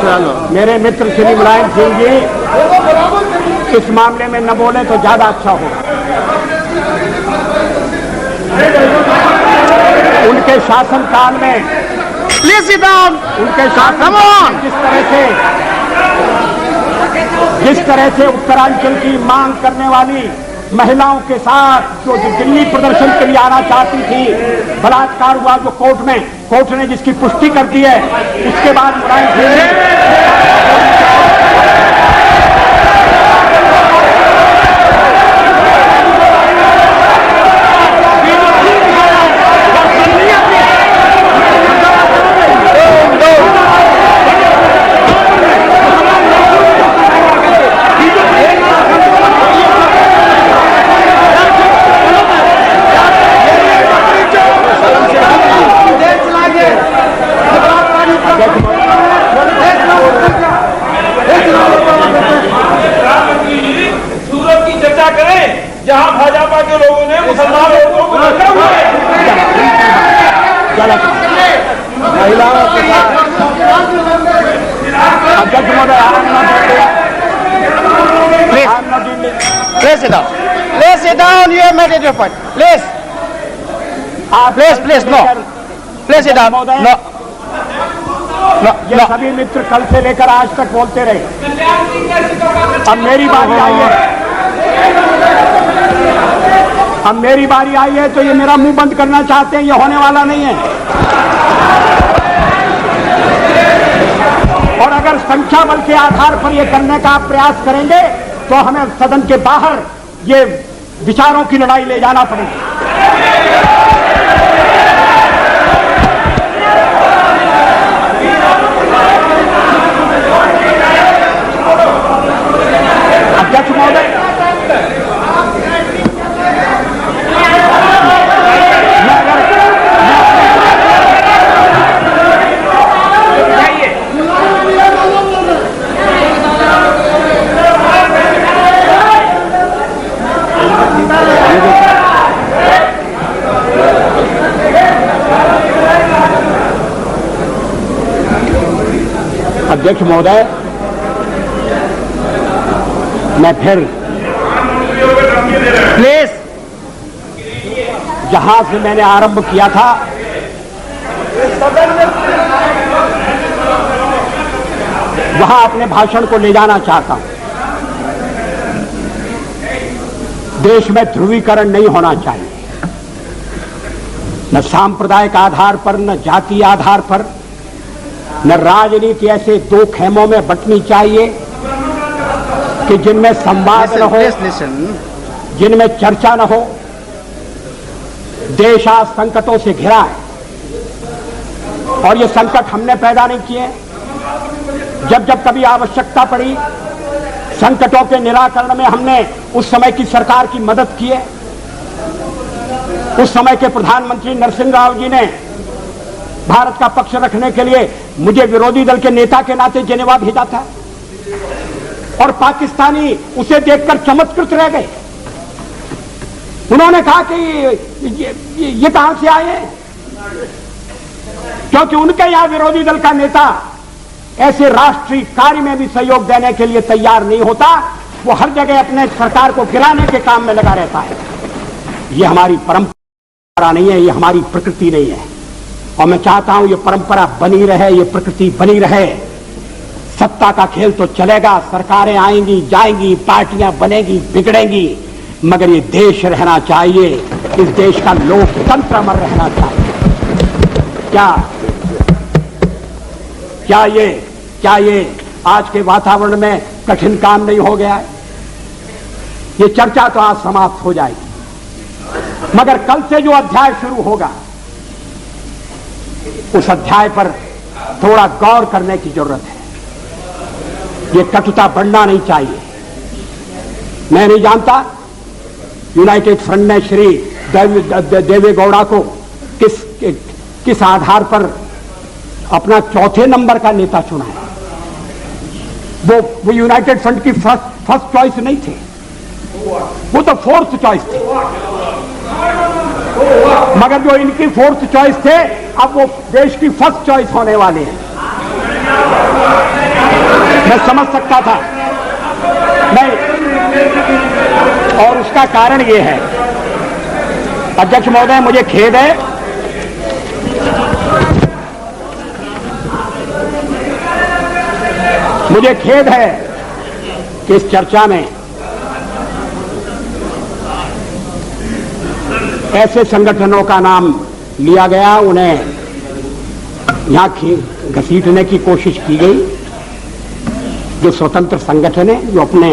चलो, मेरे मित्र श्री मुलायम सिंह जी इस मामले में न बोले तो ज्यादा अच्छा होगा। उनके शासनकाल में, प्लीज सिट डाउन, उनके शासन जिस तरह से उत्तरांचल की मांग करने वाली महिलाओं के साथ जो दिल्ली प्रदर्शन के लिए आना चाहती थी, बलात्कार हुआ जो कोर्ट ने जिसकी पुष्टि कर दी है, उसके बाद मुलायम सिंह सूरत की चर्चा करें जहां भाजपा के लोगों ने मुसलमान लोगों को रखा हुआ है। महिलाओं के साथ अध्यक्ष महोदय, Please sit down, you have made your point. Please, no. Please sit down. No. ये सभी मित्र कल से लेकर आज तक बोलते रहे। अब मेरी बारी आई है, तो ये मेरा मुंह बंद करना चाहते हैं, ये होने वाला नहीं है। और अगर संख्या बल के आधार पर ये करने का आप प्रयास करेंगे तो हमें सदन के बाहर ये विचारों की लड़ाई ले जाना पड़ेगी। अध्यक्ष महोदय, अध्यक्ष महोदय, मैं फिर Please. जहां से मैंने आरंभ किया था वहां अपने भाषण को ले जाना चाहता हूं। देश में ध्रुवीकरण नहीं होना चाहिए, न सांप्रदायिक आधार पर, न जातीय आधार पर, न राजनीति ऐसे दो खेमों में बंटनी चाहिए कि जिनमें संवाद न हो, जिनमें चर्चा न हो। देश आज संकटों से घिरा है और ये संकट हमने पैदा नहीं किए। जब जब कभी आवश्यकता पड़ी संकटों के निराकरण में हमने उस समय की सरकार की मदद की है। उस समय के प्रधानमंत्री नरसिंह राव जी ने भारत का पक्ष रखने के लिए मुझे विरोधी दल के नेता के नाते जेनेवा भेजा था और पाकिस्तानी उसे देखकर चमत्कृत रह गए। उन्होंने कहा कि ये कहां से आए हैं, क्योंकि उनके यहां विरोधी दल का नेता ऐसे राष्ट्रीय कार्य में भी सहयोग देने के लिए तैयार नहीं होता, वो हर जगह अपने सरकार को गिराने के काम में लगा रहता है। ये हमारी परंपरा नहीं है, ये हमारी प्रकृति नहीं है। और मैं चाहता हूं ये परंपरा बनी रहे, ये प्रकृति बनी रहे। सत्ता का खेल तो चलेगा, सरकारें आएंगी जाएंगी, पार्टियां बनेगी बिगड़ेंगी, मगर ये देश रहना चाहिए, इस देश का लोकतंत्र अमर रहना चाहिए। क्या ये आज के वातावरण में कठिन काम नहीं हो गया है? ये चर्चा तो आज समाप्त हो जाएगी, मगर कल से जो अध्याय शुरू होगा उस अध्याय पर थोड़ा गौर करने की जरूरत है। ये कटुता बढ़ना नहीं चाहिए। मैं नहीं जानता यूनाइटेड फ्रंट ने श्री देवेगौड़ा को किस आधार पर अपना चौथे नंबर का नेता चुना है। वो यूनाइटेड फ्रंट की फर्स्ट चॉइस नहीं थे, वो तो फोर्थ चॉइस थे। मगर जो इनकी फोर्थ चॉइस थे, अब वो देश की फर्स्ट चॉइस होने वाले हैं। मैं समझ सकता था नहीं, और उसका कारण ये है, अध्यक्ष महोदय मुझे खेद है, कि इस चर्चा में ऐसे संगठनों का नाम लिया गया, उन्हें यहां घसीटने की कोशिश की गई, जो स्वतंत्र संगठन है, जो अपने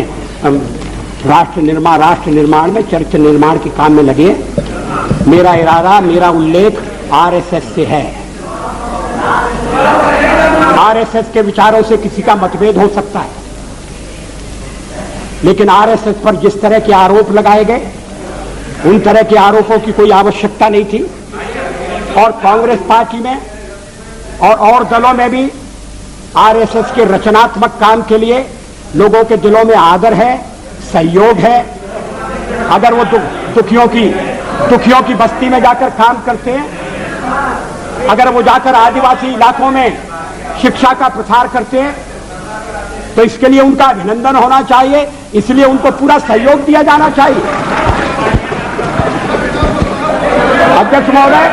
राष्ट्र निर्माण में, चरित्र निर्माण के काम में लगे। मेरा इरादा, मेरा उल्लेख आरएसएस से है। आरएसएस के विचारों से किसी का मतभेद हो सकता है, लेकिन आरएसएस पर जिस तरह के आरोप लगाए गए, उन तरह के आरोपों की कोई आवश्यकता नहीं थी। और कांग्रेस पार्टी में और दलों में भी आरएसएस के रचनात्मक काम के लिए लोगों के दिलों में आदर है, सहयोग है। अगर वो दुखियों की बस्ती में जाकर काम करते हैं, अगर वो जाकर आदिवासी इलाकों में शिक्षा का प्रसार करते हैं, तो इसके लिए उनका अभिनंदन होना चाहिए, इसलिए उनको पूरा सहयोग दिया जाना चाहिए। अध्यक्ष महोदय,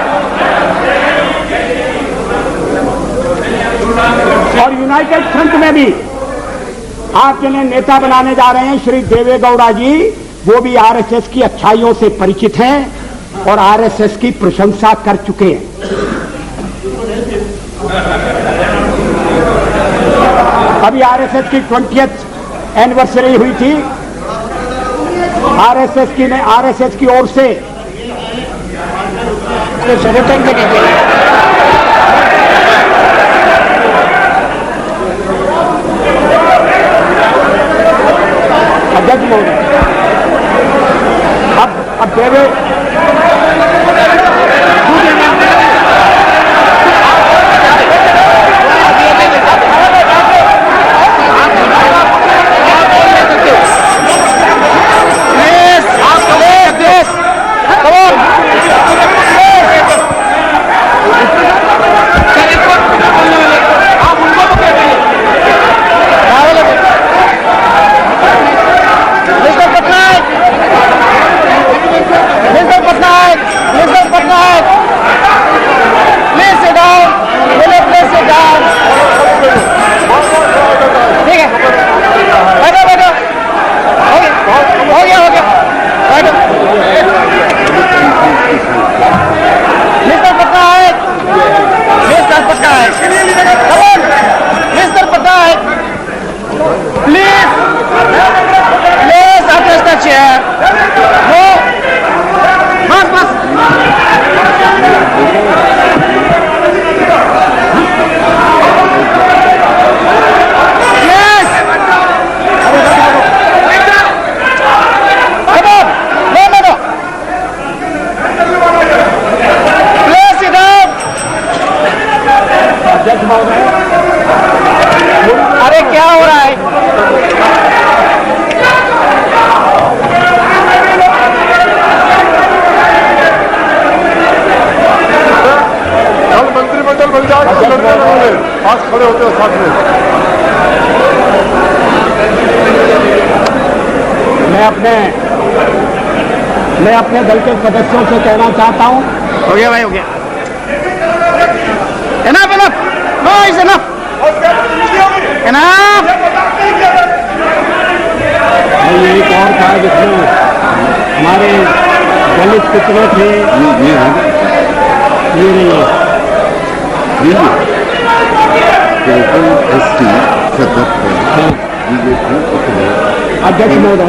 और यूनाइटेड फ्रंट में भी आप जिन्हें नेता बनाने जा रहे हैं, श्री देवेगौड़ा जी, वो भी आरएसएस की अच्छाइयों से परिचित हैं और आरएसएस की प्रशंसा कर चुके हैं। अभी आरएसएस की 20th एनिवर्सरी हुई थी। आरएसएस की ओर से संगठन के अध्यक्ष महोदय, अब देवे अरे क्या हो रहा है? मंत्रिमंडल बन जाएगा। पास खड़े होते हो साथ में। मैं अपने दल के सदस्यों से कहना चाहता हूं। हो गया भाई, हो गया। Enough, enough. No, it's enough. Enough. ये एक और था जिसमें हमारे दलित कितने थे, ये नहीं है। अध्यक्ष महोदय,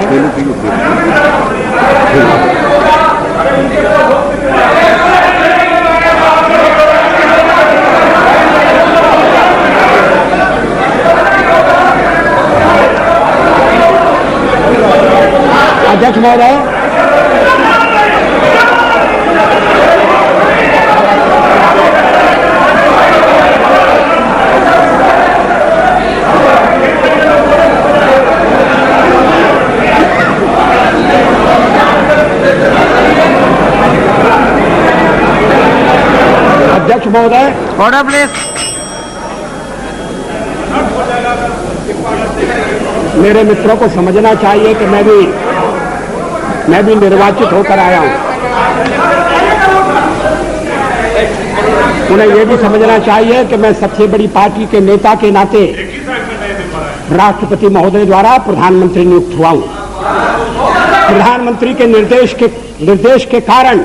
अध्यक्ष महोदय, अध्यक्ष महोदय, Order, please. मेरे मित्रों को समझना चाहिए कि मैं भी निर्वाचित होकर आया हूं। उन्हें यह भी समझना चाहिए कि मैं सबसे बड़ी पार्टी के नेता के नाते राष्ट्रपति महोदय द्वारा प्रधानमंत्री नियुक्त हुआ हूं। प्रधानमंत्री के निर्देश के कारण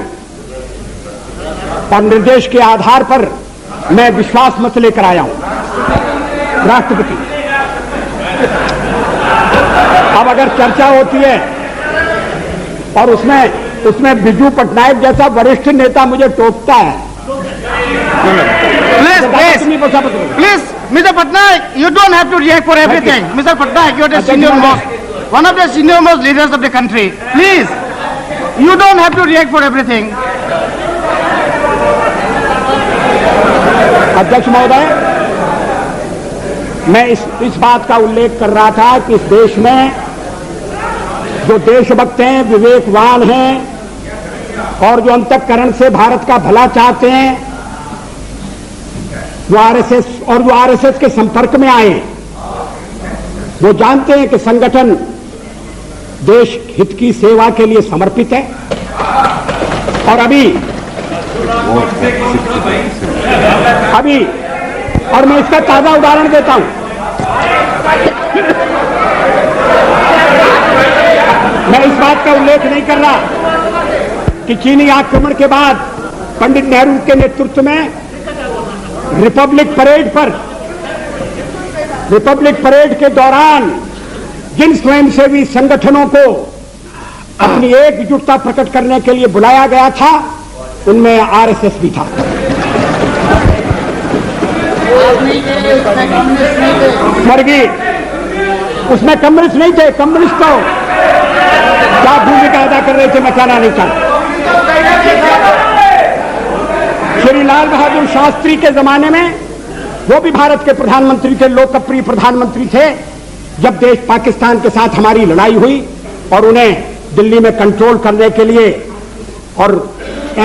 और निर्देश के आधार पर मैं विश्वास मत लेकर आया हूं। राष्ट्रपति, अब अगर चर्चा होती है और उसमें बिजू पटनायक जैसा वरिष्ठ नेता मुझे टोकता है। Please, Mr. Patnaik, you don't have to react for everything. Mr. Patnaik, you are the one of the senior most leaders of the country. Please, you don't have to react for everything. अध्यक्ष महोदय, मैं इस बात का उल्लेख कर रहा था कि इस देश में जो देशभक्त हैं, विवेकवान हैं और जो अंतःकरण से भारत का भला चाहते हैं, जो आरएसएस के संपर्क में आए, वो जानते हैं कि संगठन देश हित की सेवा के लिए समर्पित है। और और मैं इसका ताजा उदाहरण देता हूं। मैं इस बात का उल्लेख नहीं कर रहा कि चीनी आक्रमण के बाद पंडित नेहरू के नेतृत्व में रिपब्लिक परेड के दौरान जिन स्वयंसेवी संगठनों को अपनी एकजुटता प्रकट करने के लिए बुलाया गया था, उनमें आरएसएस भी था। स्वर्गीय, उसमें कम्युनिस्ट नहीं थे। कम्युनिस्ट तो क्या भूमिका अदा कर रहे थे मैं कहना नहीं चाहता। श्री लाल बहादुर शास्त्री के जमाने में वो भी भारत के प्रधानमंत्री थे, लोकप्रिय प्रधानमंत्री थे। जब देश पाकिस्तान के साथ हमारी लड़ाई हुई और उन्हें दिल्ली में कंट्रोल करने के लिए और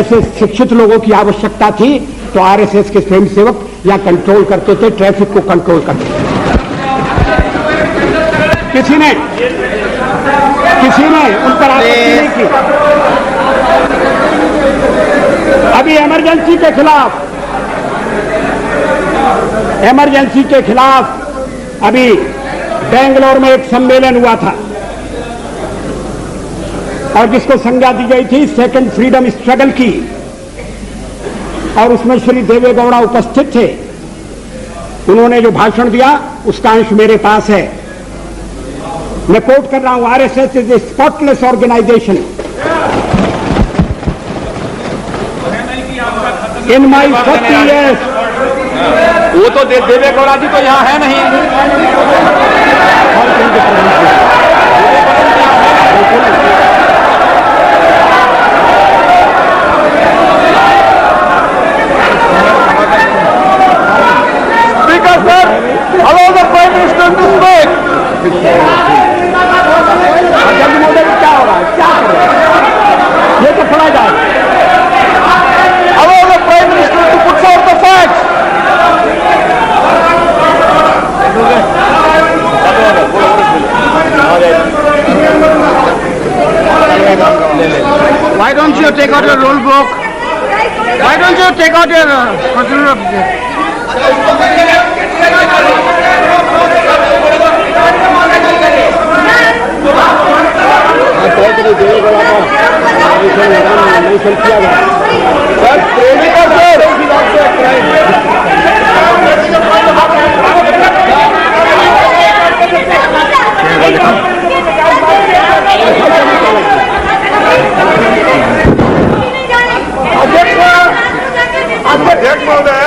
ऐसे शिक्षित लोगों की आवश्यकता थी, तो आरएसएस के स्वयंसेवक या कंट्रोल करते थे, ट्रैफिक को कंट्रोल करते थे। किसी ने उन पर आपत्ति नहीं की। अभी इमरजेंसी के खिलाफ अभी बेंगलोर में एक सम्मेलन हुआ था और जिसको संज्ञा दी गई थी सेकंड फ्रीडम स्ट्रगल की, और उसमें श्री देवेगौड़ा उपस्थित थे। उन्होंने जो भाषण दिया उसका अंश मेरे पास है। मैं कोट कर रहा हूं, RSS is a spotless organisation. In my 40 years, वो तो देवेगौड़ा जी तो यहाँ है नहीं। Speaker sir, allow the Prime Minister to speak. जब मोदी क्या हो रहा है, क्या कर रहे हैं, ये तो पढ़ा जाए। Allow the Prime Minister to put forth the facts. about your procedural अध्यक्ष महोदय,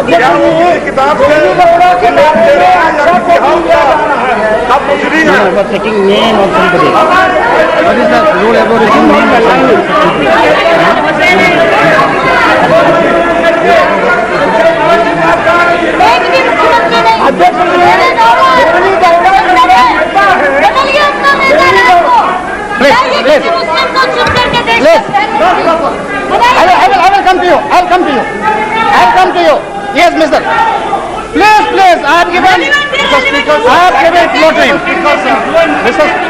क्या उनकी किताब से दे रहे हैं या किसी हाउस का आप प्रोसीडिंग है? taking name of somebody. What is the rule about taking name of I will come to you. I'll come to you. I'll come to you. Yes, mister. Please, please. I have given floor time.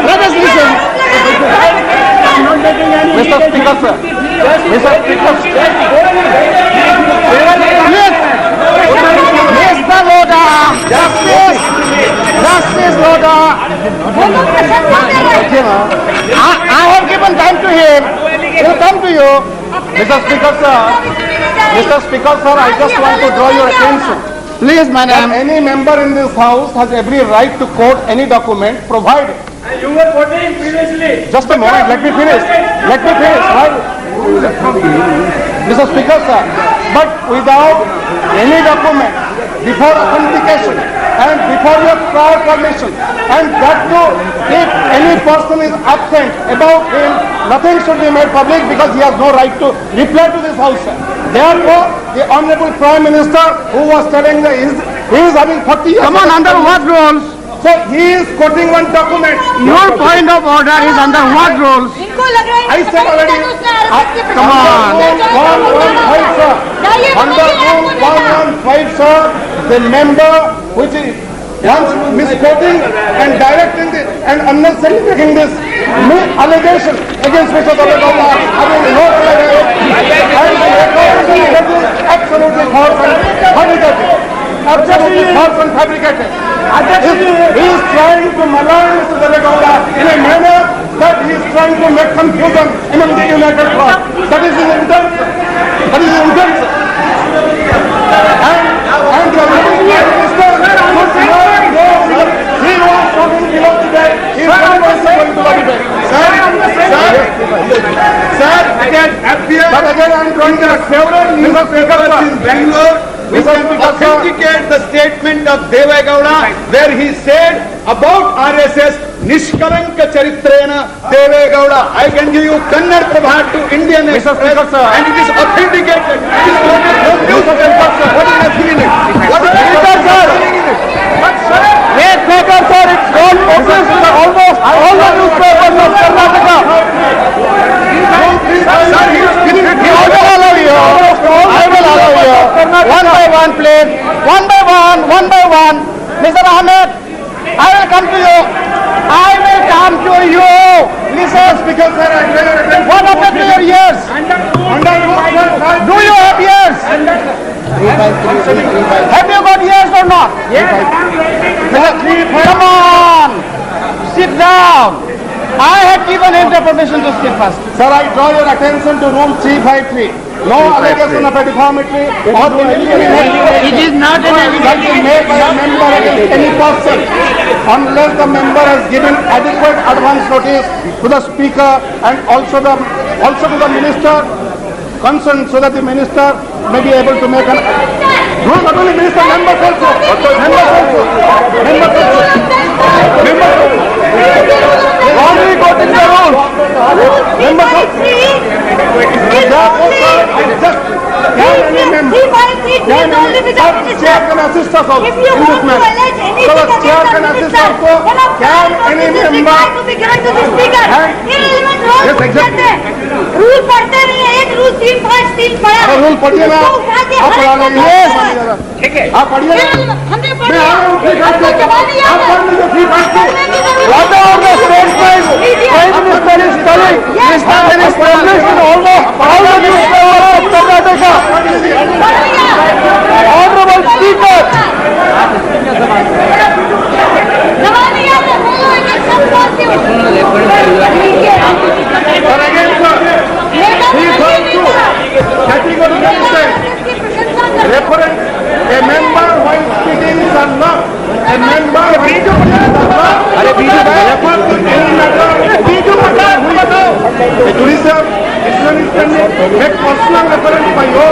Let us listen. Mr. Speaker, sir. Mr. Speaker, please. Mr. Loda. Justice Loda. I have given time to him. He will come to you. Mr. Speaker, sir. Mr. Speaker, sir, I just want to draw your attention. Please, madam. Any member in this house has every right to quote any document provided. You were voting previously. Just a moment, let me finish. Let me finish. Mr. Speaker, sir, but without any document, before authentication and before your prior permission, and that too, if any person is absent about him, nothing should be made public because he has no right to reply to this house, sir. Therefore, the Honorable Prime Minister, who was telling that he is having 40 years. Come on, under what rules? So he is quoting one document. Your point of order is under what rules? I said already. Come on. 115, sir. Under rule 115, sir, the member which is once misquoting and directing the, and unnecessarily making this allegation against Mr. Davegowda, having no relevance, and the accusation is absolutely false and fabricated. Absolutely false and fabricated. He is trying to malign Mr. Davegowda in a manner that he is trying to make confusion among the United Front. That is his intent. That is his intent. And the Prime Minister should not go. He was talking below today. He is very much going to the debate. Sir, again, but again I am going to several newspapers in Bangalore which can authenticate the statement of Devegowda where he said about RSS, Nishkalanka Charitrena Devegowda. I can give you Kannada Prabha to Indian Express and it is authenticated. It is quoted from newspaper, sir. What is the feeling in it? What is the feeling in it? Wait, Speaker, sir, it's gone notice to almost all the newspapers of Karnataka. Sir, he is giving it. I will allow you. I will allow you. One by one, please. One by one, one by one. Mr. Ahmed, I will come to you. I will come to you. Listen, Speaker, sir, what happened to your ears? Do you have ears? Have you got ears or not? Yes. Come on. Sit down. I have given him the permission to speak first. Sir, I draw your attention to Rule 353. No allegation of a defamatory or it is not an allegation made by a member against any person unless the member has given adequate advance notice to the speaker and also to the minister concerned so that the minister may be able to make an not only minister, members also. Only quoting the rules. Members also. Chair can assist us also in this matter. So the chair can assist also. Can any member? Yes, exactly. Rule पढ़ते नहीं है, एक rule 353 पढ़ा। Rule पढ़िए ना, आप पढ़ा लीजिए। ठीक है, आप पढ़िए। हमने पढ़ा। मैं आ रहा हूँ, आप पढ़ लीजिए 353। What are the statements? Prime Minister is telling. Mr. Minister is almost all the newspapers of Karnataka. Honorable Speaker. Reference, a member while speaking is allowed. A member while tourism, Islamic spending, make personal reference by your.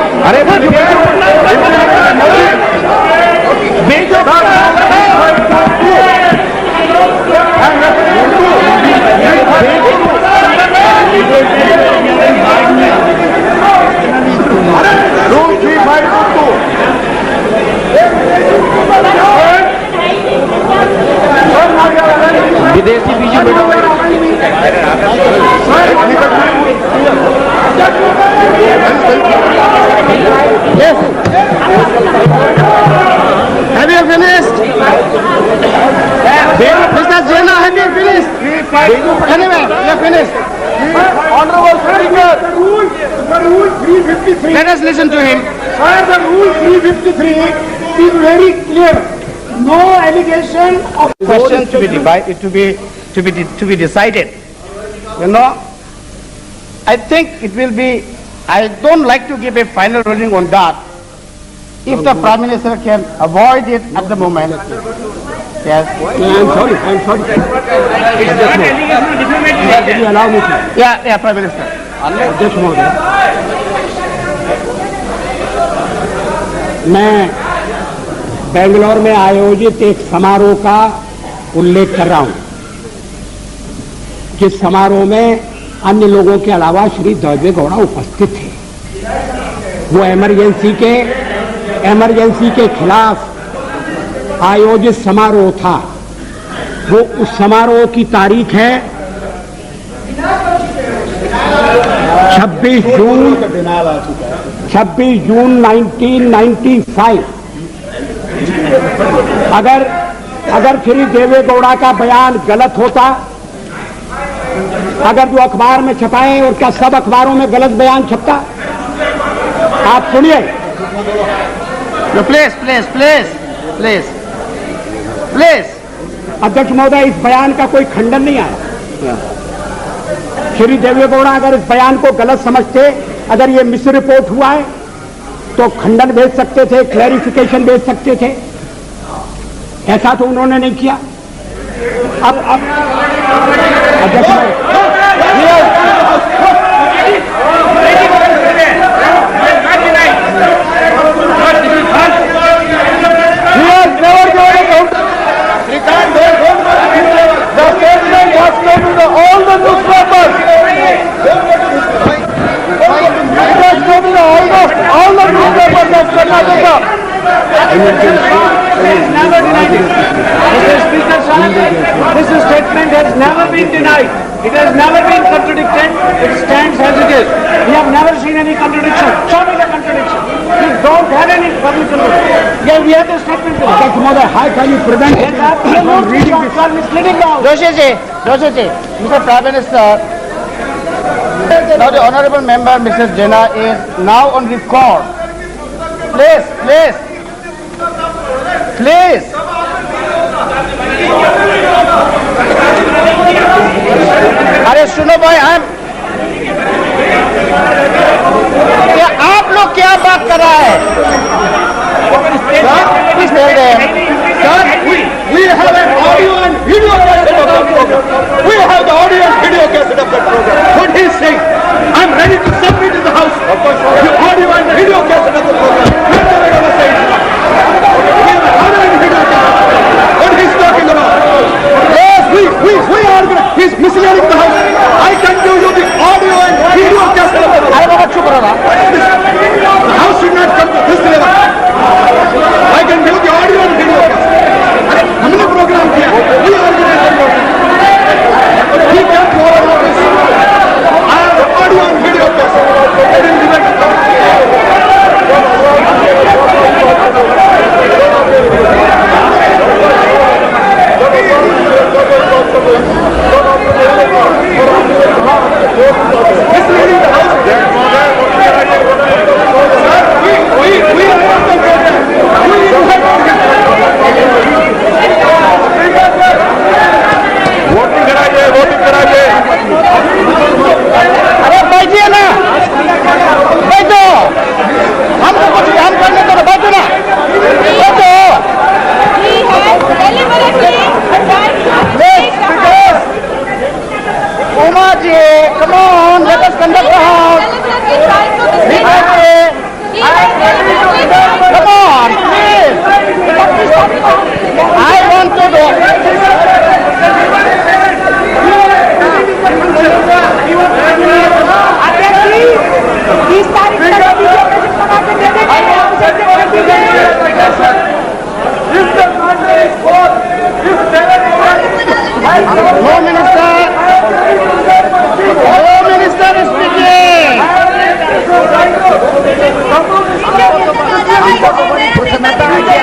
Rule 3522. विदेशी Biju Yes. Have you finished? Mr. Jena, have you finished? Anyway, you are finished. Honorable Speaker, the rule 353. Let us listen to him. Sir, the rule 353 is very clear. No allegation of questions to be decided. You know, I think it will be. I don't like to give a final ruling on that. If the Prime Minister can avoid it at the moment. Yes. I'm sorry. Will you allow me to? Yeah, Prime Minister. अध्यक्ष महोदय, मैं बेंगलोर में आयोजित एक समारोह का उल्लेख कर रहा हूं, जिस समारोह में अन्य लोगों के अलावा श्री देवेगौड़ा उपस्थित थे। वो इमरजेंसी के खिलाफ आयोजित समारोह था। वो उस समारोह की तारीख है 26 जून 1995। अगर श्री देवेगौड़ा का बयान गलत होता, अगर जो अखबार में छपाए और क्या सब अखबारों में गलत बयान छपता? आप सुनिए। प्लीज। अध्यक्ष महोदय, इस बयान का कोई खंडन नहीं आया। श्री देवेगौड़ा अगर इस बयान को गलत समझते, अगर ये मिस रिपोर्ट हुआ है तो खंडन भेज सकते थे, क्लैरिफिकेशन भेज सकते थे। ऐसा तो उन्होंने नहीं किया। अब अध्यक्ष This statement has never been denied. It has never been contradicted. It stands as it is. We have never seen any contradiction. Show me the contradiction. We don't have any public contradiction. Yeah, we have the statement. How can you prevent from reading this? Misleading now. Joshi ji, Mr. Prime Minister, now the honorable member, Mrs. Jena, is now on record. Please. अरे सुनो भाई, आप लोग क्या बात कर रहा है? Please tell them. Sir, we have an audio and video cassette of that program. We have the audio and video cassette of that program. What he is saying, I'm ready to submit to the House the audio and video cassette of the program. What he's talking about? Yes, we are. He's misleading the House. I can give you the audio and video cassette of the program. The House should not come to this level. I can give the audio and No minister. No minister is speaking.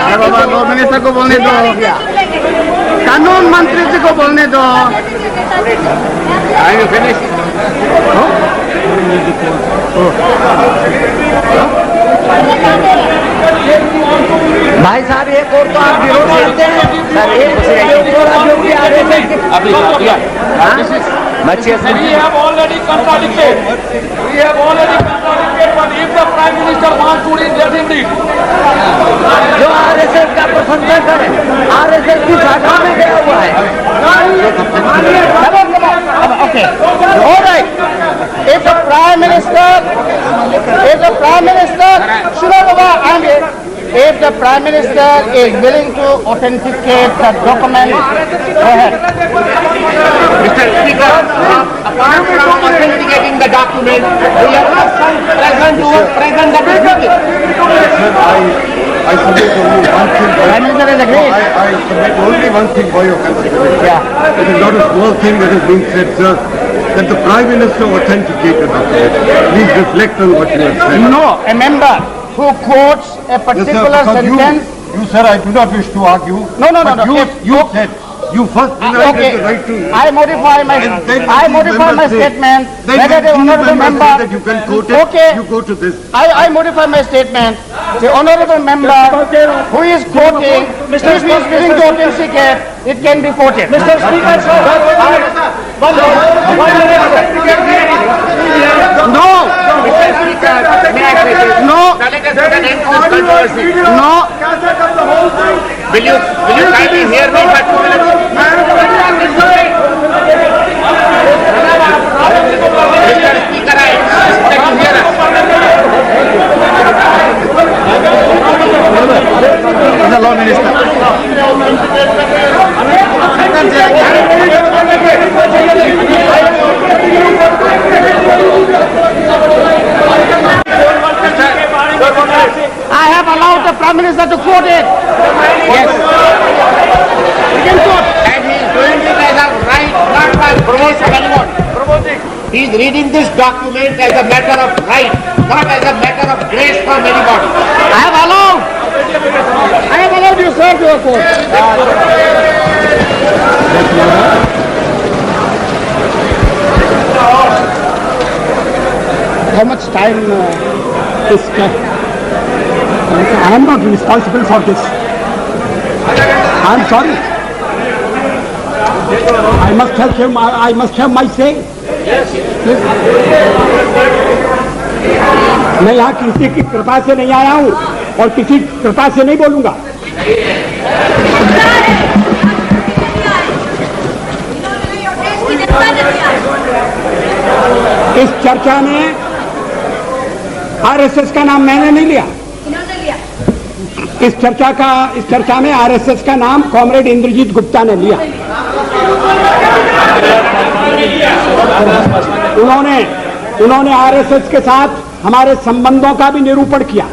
अरे बाबा, no minister को बोलने दो, कानून मंत्री जी को बोलने दो। Are you finished? भाई साहब एक और तो आप विरोध करते हैं सर, एक और आप जो भी आ रहे थे We have already contradicted. We have already contradicted, but if the Prime Minister wants to read, let him read. जो आरएसएस का प्रशंसक है, आरएसएस की शाखा में गया हुआ है। Okay, all right. If the Prime Minister, Shura Baba, I'm here. If the Prime Minister is willing to authenticate the document, go ahead. Mr. Speaker, apart from authenticating the document, we have present the business. I submit only one thing. Prime Minister is agreed. I submit only one thing for your consideration. Yeah. It is not a small thing that is being said, sir, that the Prime Minister authenticated the document. Please reflect on what you have said. No, a member who quotes a particular sentence. You, sir, I do not wish to argue. No. You said, you first denied Okay, the right to... I modify my statement. Then Whether the honourable member. that you can quote it, Okay. you go to this. I modify my statement. The honourable member who is quoting, if he is willing to authenticate, it can be quoted. Mr. Speaker, sir, No. No. No. Will you kindly hear me for 2 minutes? Mr. Speaker, I insist that you hear us. The law minister. I have allowed the Prime Minister to quote it. Yes. He can quote. And he is doing it as a right, not by grace of anyone. He is reading this document as a matter of right, not as a matter of grace from anybody. I have allowed you, sir, to quote. How much time is left? I am not responsible for this. I am sorry. I must have my say. मैं यहाँ किसी की कृपा से नहीं आया हूँ और किसी कृपा से नहीं बोलूंगा। इस चर्चा में आरएसएस का नाम मैंने नहीं लिया। इस चर्चा में आरएसएस का नाम कॉमरेड इंद्रजीत गुप्ता ने लिया। उन्होंने आरएसएस के साथ हमारे संबंधों का भी निरूपण किया।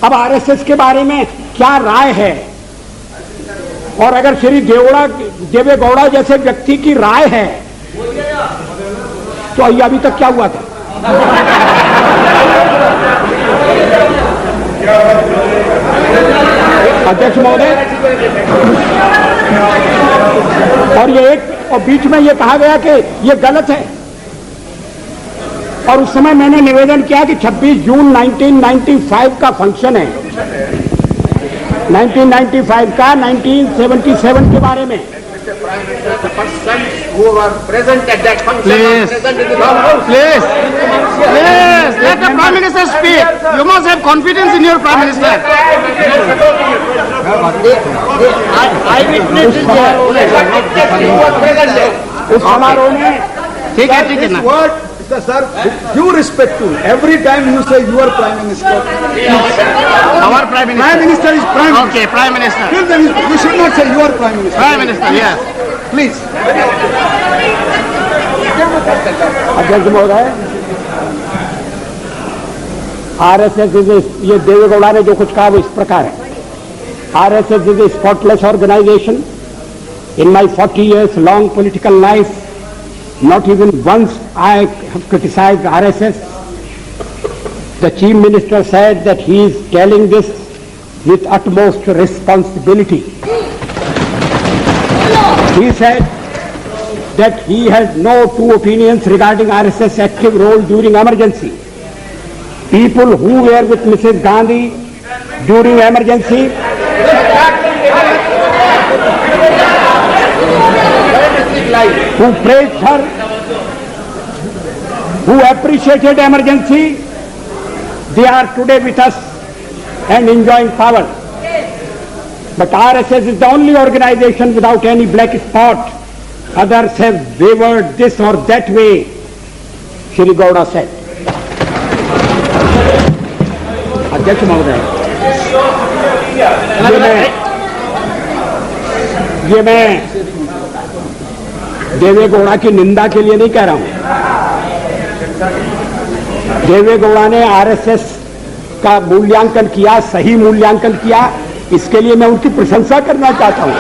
अब आरएसएस के बारे में क्या राय है, और अगर श्री देवेगौड़ा जैसे व्यक्ति की राय है तो अभी तक क्या हुआ था? अध्यक्ष महोदय, और बीच में ये कहा गया कि ये गलत है, और उस समय मैंने निवेदन किया कि 26 जून 1995 का फंक्शन है, 1995 का 1977 के बारे में। The persons who were present at that function Please. are present in the house. Please, let the Prime Minister speak. You must have confidence in your Prime Minister. Eyewitnesses were present there. उस समारोह में ठीक है ना। Word, sir, with due respect to every time you say your Prime Minister. Our Prime Minister. Prime Minister is Prime Minister. Okay, Prime Minister. Till then, you should not say your Prime Minister. Prime Minister, yes. Please. अध्यक्ष महोदय, RSS ये देवेगौड़ा ने जो कुछ कहा वो इस प्रकार है। RSS is a spotless organisation. In my 40 years long political life, not even once I have criticized RSS. The Chief Minister said that he is telling this with utmost responsibility. He said that he has no two opinions regarding RSS active role during emergency. People who were with Mrs. Gandhi during emergency who praised her, who appreciated emergency, they are today with us and enjoying power. But RSS is the only organization without any black spot. Others have wavered this or that way, Shri Gowda said. अध्यक्ष महोदय, ये मैं देवेगौड़ा की निंदा के लिए नहीं कह रहा हूं। देवेगौड़ा ने आरएसएस का मूल्यांकन किया, सही मूल्यांकन किया, इसके लिए मैं उनकी प्रशंसा करना चाहता हूं।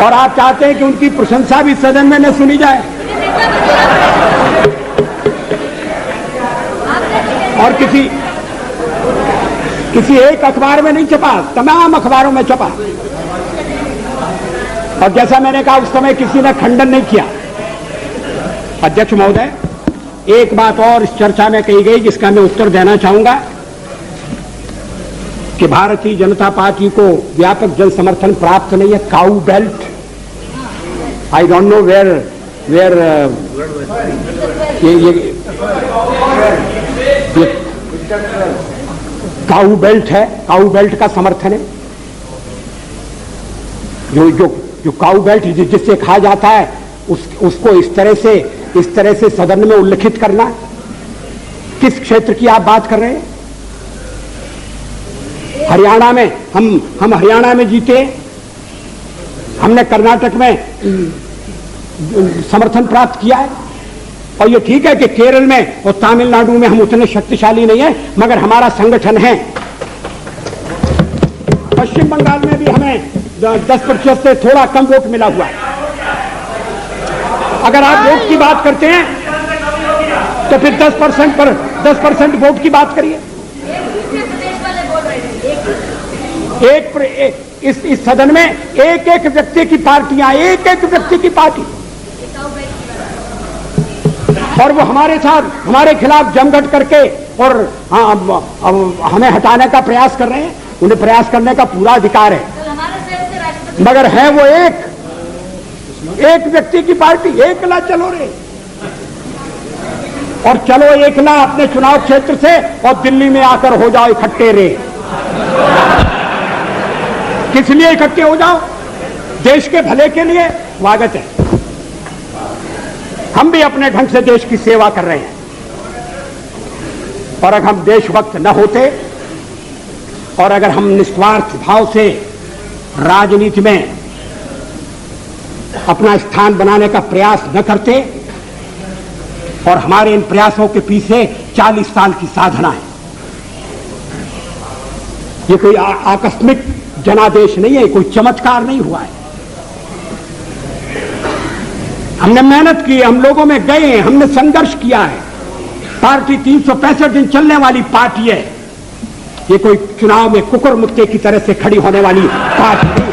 और आप चाहते हैं कि उनकी प्रशंसा भी सदन में न सुनी जाए और किसी एक अखबार में नहीं छपा, तमाम अखबारों में छपा। और जैसा मैंने कहा उस समय किसी ने खंडन नहीं किया। अध्यक्ष महोदय, एक बात और इस चर्चा में कही गई जिसका मैं उत्तर देना चाहूंगा कि भारतीय जनता पार्टी को व्यापक जन समर्थन प्राप्त नहीं है। Cow belt, I don't know where ये काऊ बेल्ट है, काऊ बेल्ट का समर्थन है। जो काऊ बेल्ट जिससे कहा जाता है उसको इस तरह से सदन में उल्लेखित करना, किस क्षेत्र की आप बात कर रहे हैं? हरियाणा में हम हरियाणा में जीते, हमने कर्नाटक में समर्थन प्राप्त किया है। और ये ठीक है कि केरल में और तमिलनाडु में हम उतने शक्तिशाली नहीं है, मगर हमारा संगठन है। पश्चिम बंगाल में भी हमें 10% से थोड़ा कम वोट मिला हुआ है। अगर आप वोट की बात करते हैं तो फिर 10% वोट की बात करिए। इस सदन में एक व्यक्ति की पार्टियां, एक व्यक्ति की पार्टी, और वो हमारे साथ हमारे खिलाफ जमघट करके और हमें हटाने का प्रयास कर रहे हैं। उन्हें प्रयास करने का पूरा अधिकार है, मगर है वो एक व्यक्ति की पार्टी। एकला चलो रे, और चलो एकला अपने चुनाव क्षेत्र से और दिल्ली में आकर हो जाओ इकट्ठे रे। किस लिए इकट्ठे हो जाओ? देश के भले के लिए। स्वागत है, हम भी अपने ढंग से देश की सेवा कर रहे हैं। और अगर हम देशभक्त न होते और अगर हम निस्वार्थ भाव से राजनीति में अपना स्थान बनाने का प्रयास न करते, और हमारे इन प्रयासों के पीछे 40 साल की साधना है। ये कोई आकस्मिक जनादेश नहीं है, कोई चमत्कार नहीं हुआ है। हमने मेहनत की, हम लोगों में गए, हमने संघर्ष किया है। पार्टी 365 दिन चलने वाली पार्टी है। ये कोई चुनाव में कुकुर मुत्ते की तरह से खड़ी होने वाली पार्टी नहीं।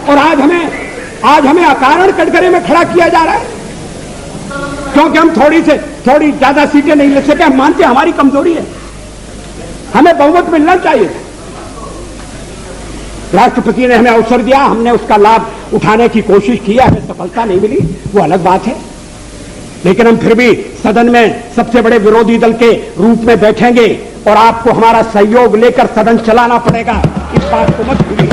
और आज हमें अकारण कटघरे में खड़ा किया जा रहा है क्योंकि हम थोड़ी ज्यादा सीटें नहीं ले सके। हम मानते हैं हमारी कमजोरी है, हमें बहुमत मिलना चाहिए। राष्ट्रपति ने हमें अवसर दिया, हमने उसका लाभ उठाने की कोशिश की, हमें सफलता नहीं मिली, वो अलग बात है। लेकिन हम फिर भी सदन में सबसे बड़े विरोधी दल के रूप में बैठेंगे और आपको हमारा सहयोग लेकर सदन चलाना पड़ेगा, इस बात को मत भूलिए।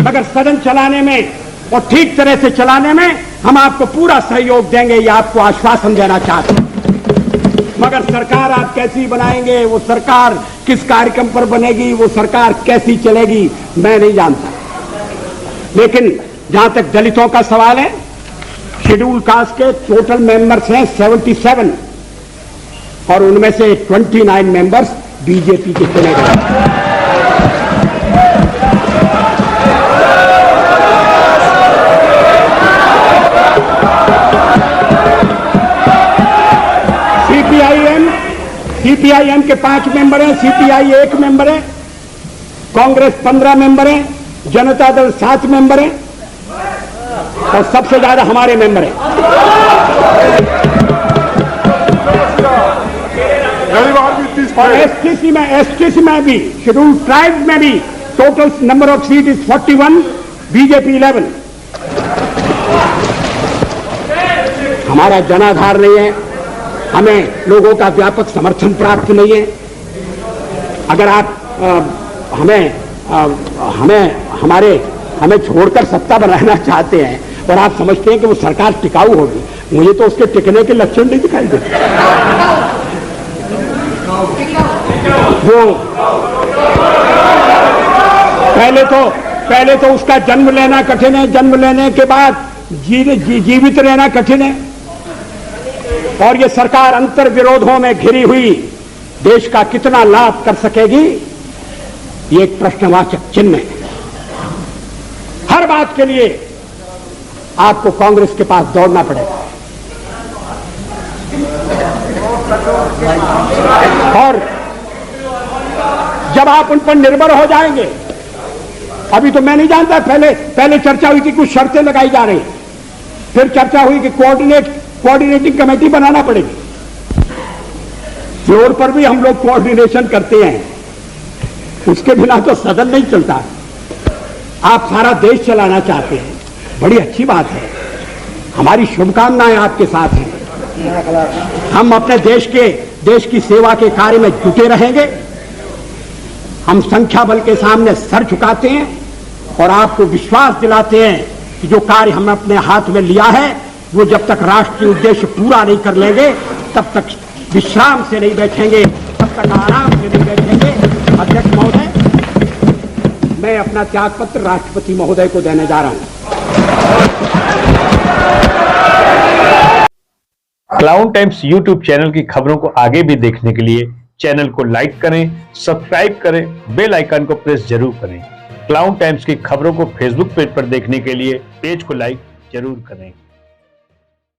मगर सदन चलाने में और ठीक तरह से चलाने में हम आपको पूरा सहयोग देंगे, ये आपको आश्वासन देना चाहते हैं। मगर सरकार आप कैसी बनाएंगे, वो सरकार किस कार्यक्रम पर बनेगी, वो सरकार कैसी चलेगी, मैं नहीं जानता। लेकिन जहां तक दलितों का सवाल है, शेड्यूल कास्ट के टोटल मेंबर्स हैं 77 और उनमें से 29 मेंबर्स बीजेपी के चुने गए। सीपीआईएम के 5 मेंबर हैं, सीपीआई 1 मेंबर है, कांग्रेस 15 मेंबर हैं, जनता दल 7 मेंबर हैं और सबसे ज्यादा हमारे मेंबर हैं। और एसटीसी में भी, शेड्यूल ट्राइब में भी total number of seat is 41, BJP 11। हमारा जनाधार नहीं है, हमें लोगों का व्यापक समर्थन प्राप्त नहीं है। अगर आप हमें छोड़कर सत्ता बनाना चाहते हैं और आप समझते हैं कि वो सरकार टिकाऊ होगी, मुझे तो उसके टिकने के लक्षण नहीं दिखाई देते। वो पहले तो उसका जन्म लेना कठिन है, जन्म लेने के बाद जीवित रहना कठिन है, और ये सरकार अंतर विरोधों में घिरी हुई देश का कितना लाभ कर सकेगी, ये एक प्रश्नवाचक चिन्ह है। हर बात के लिए आपको कांग्रेस के पास दौड़ना पड़ेगा, और जब आप उन पर निर्भर हो जाएंगे, अभी तो मैं नहीं जानता, पहले चर्चा हुई कि कुछ शर्तें लगाई जा रही, फिर चर्चा हुई कि कोऑर्डिनेटिंग कमेटी बनाना पड़ेगी। फ्लोर पर भी हम लोग कोऑर्डिनेशन करते हैं, उसके बिना तो सदन नहीं चलता। आप सारा देश चलाना चाहते हैं, बड़ी अच्छी बात है, हमारी शुभकामनाएं आपके साथ हैं। हम अपने देश की सेवा के कार्य में जुटे रहेंगे। हम संख्या बल के सामने सर झुकाते हैं और आपको विश्वास दिलाते हैं कि जो कार्य हमने अपने हाथ में लिया है, वो जब तक राष्ट्रीय उद्देश्य पूरा नहीं कर लेंगे, तब तक विश्राम से नहीं बैठेंगे, तब तक आराम से नहीं बैठेंगे। अध्यक्ष महोदय, मैं अपना त्यागपत्र राष्ट्रपति महोदय को देने जा रहा हूं। क्लाउन टाइम्स यूट्यूब चैनल की खबरों को आगे भी देखने के लिए चैनल को लाइक करें, सब्सक्राइब करें, बेल आइकन को प्रेस जरूर करें। क्लाउन टाइम्स की खबरों को फेसबुक पेज पर देखने के लिए पेज को लाइक जरूर करें।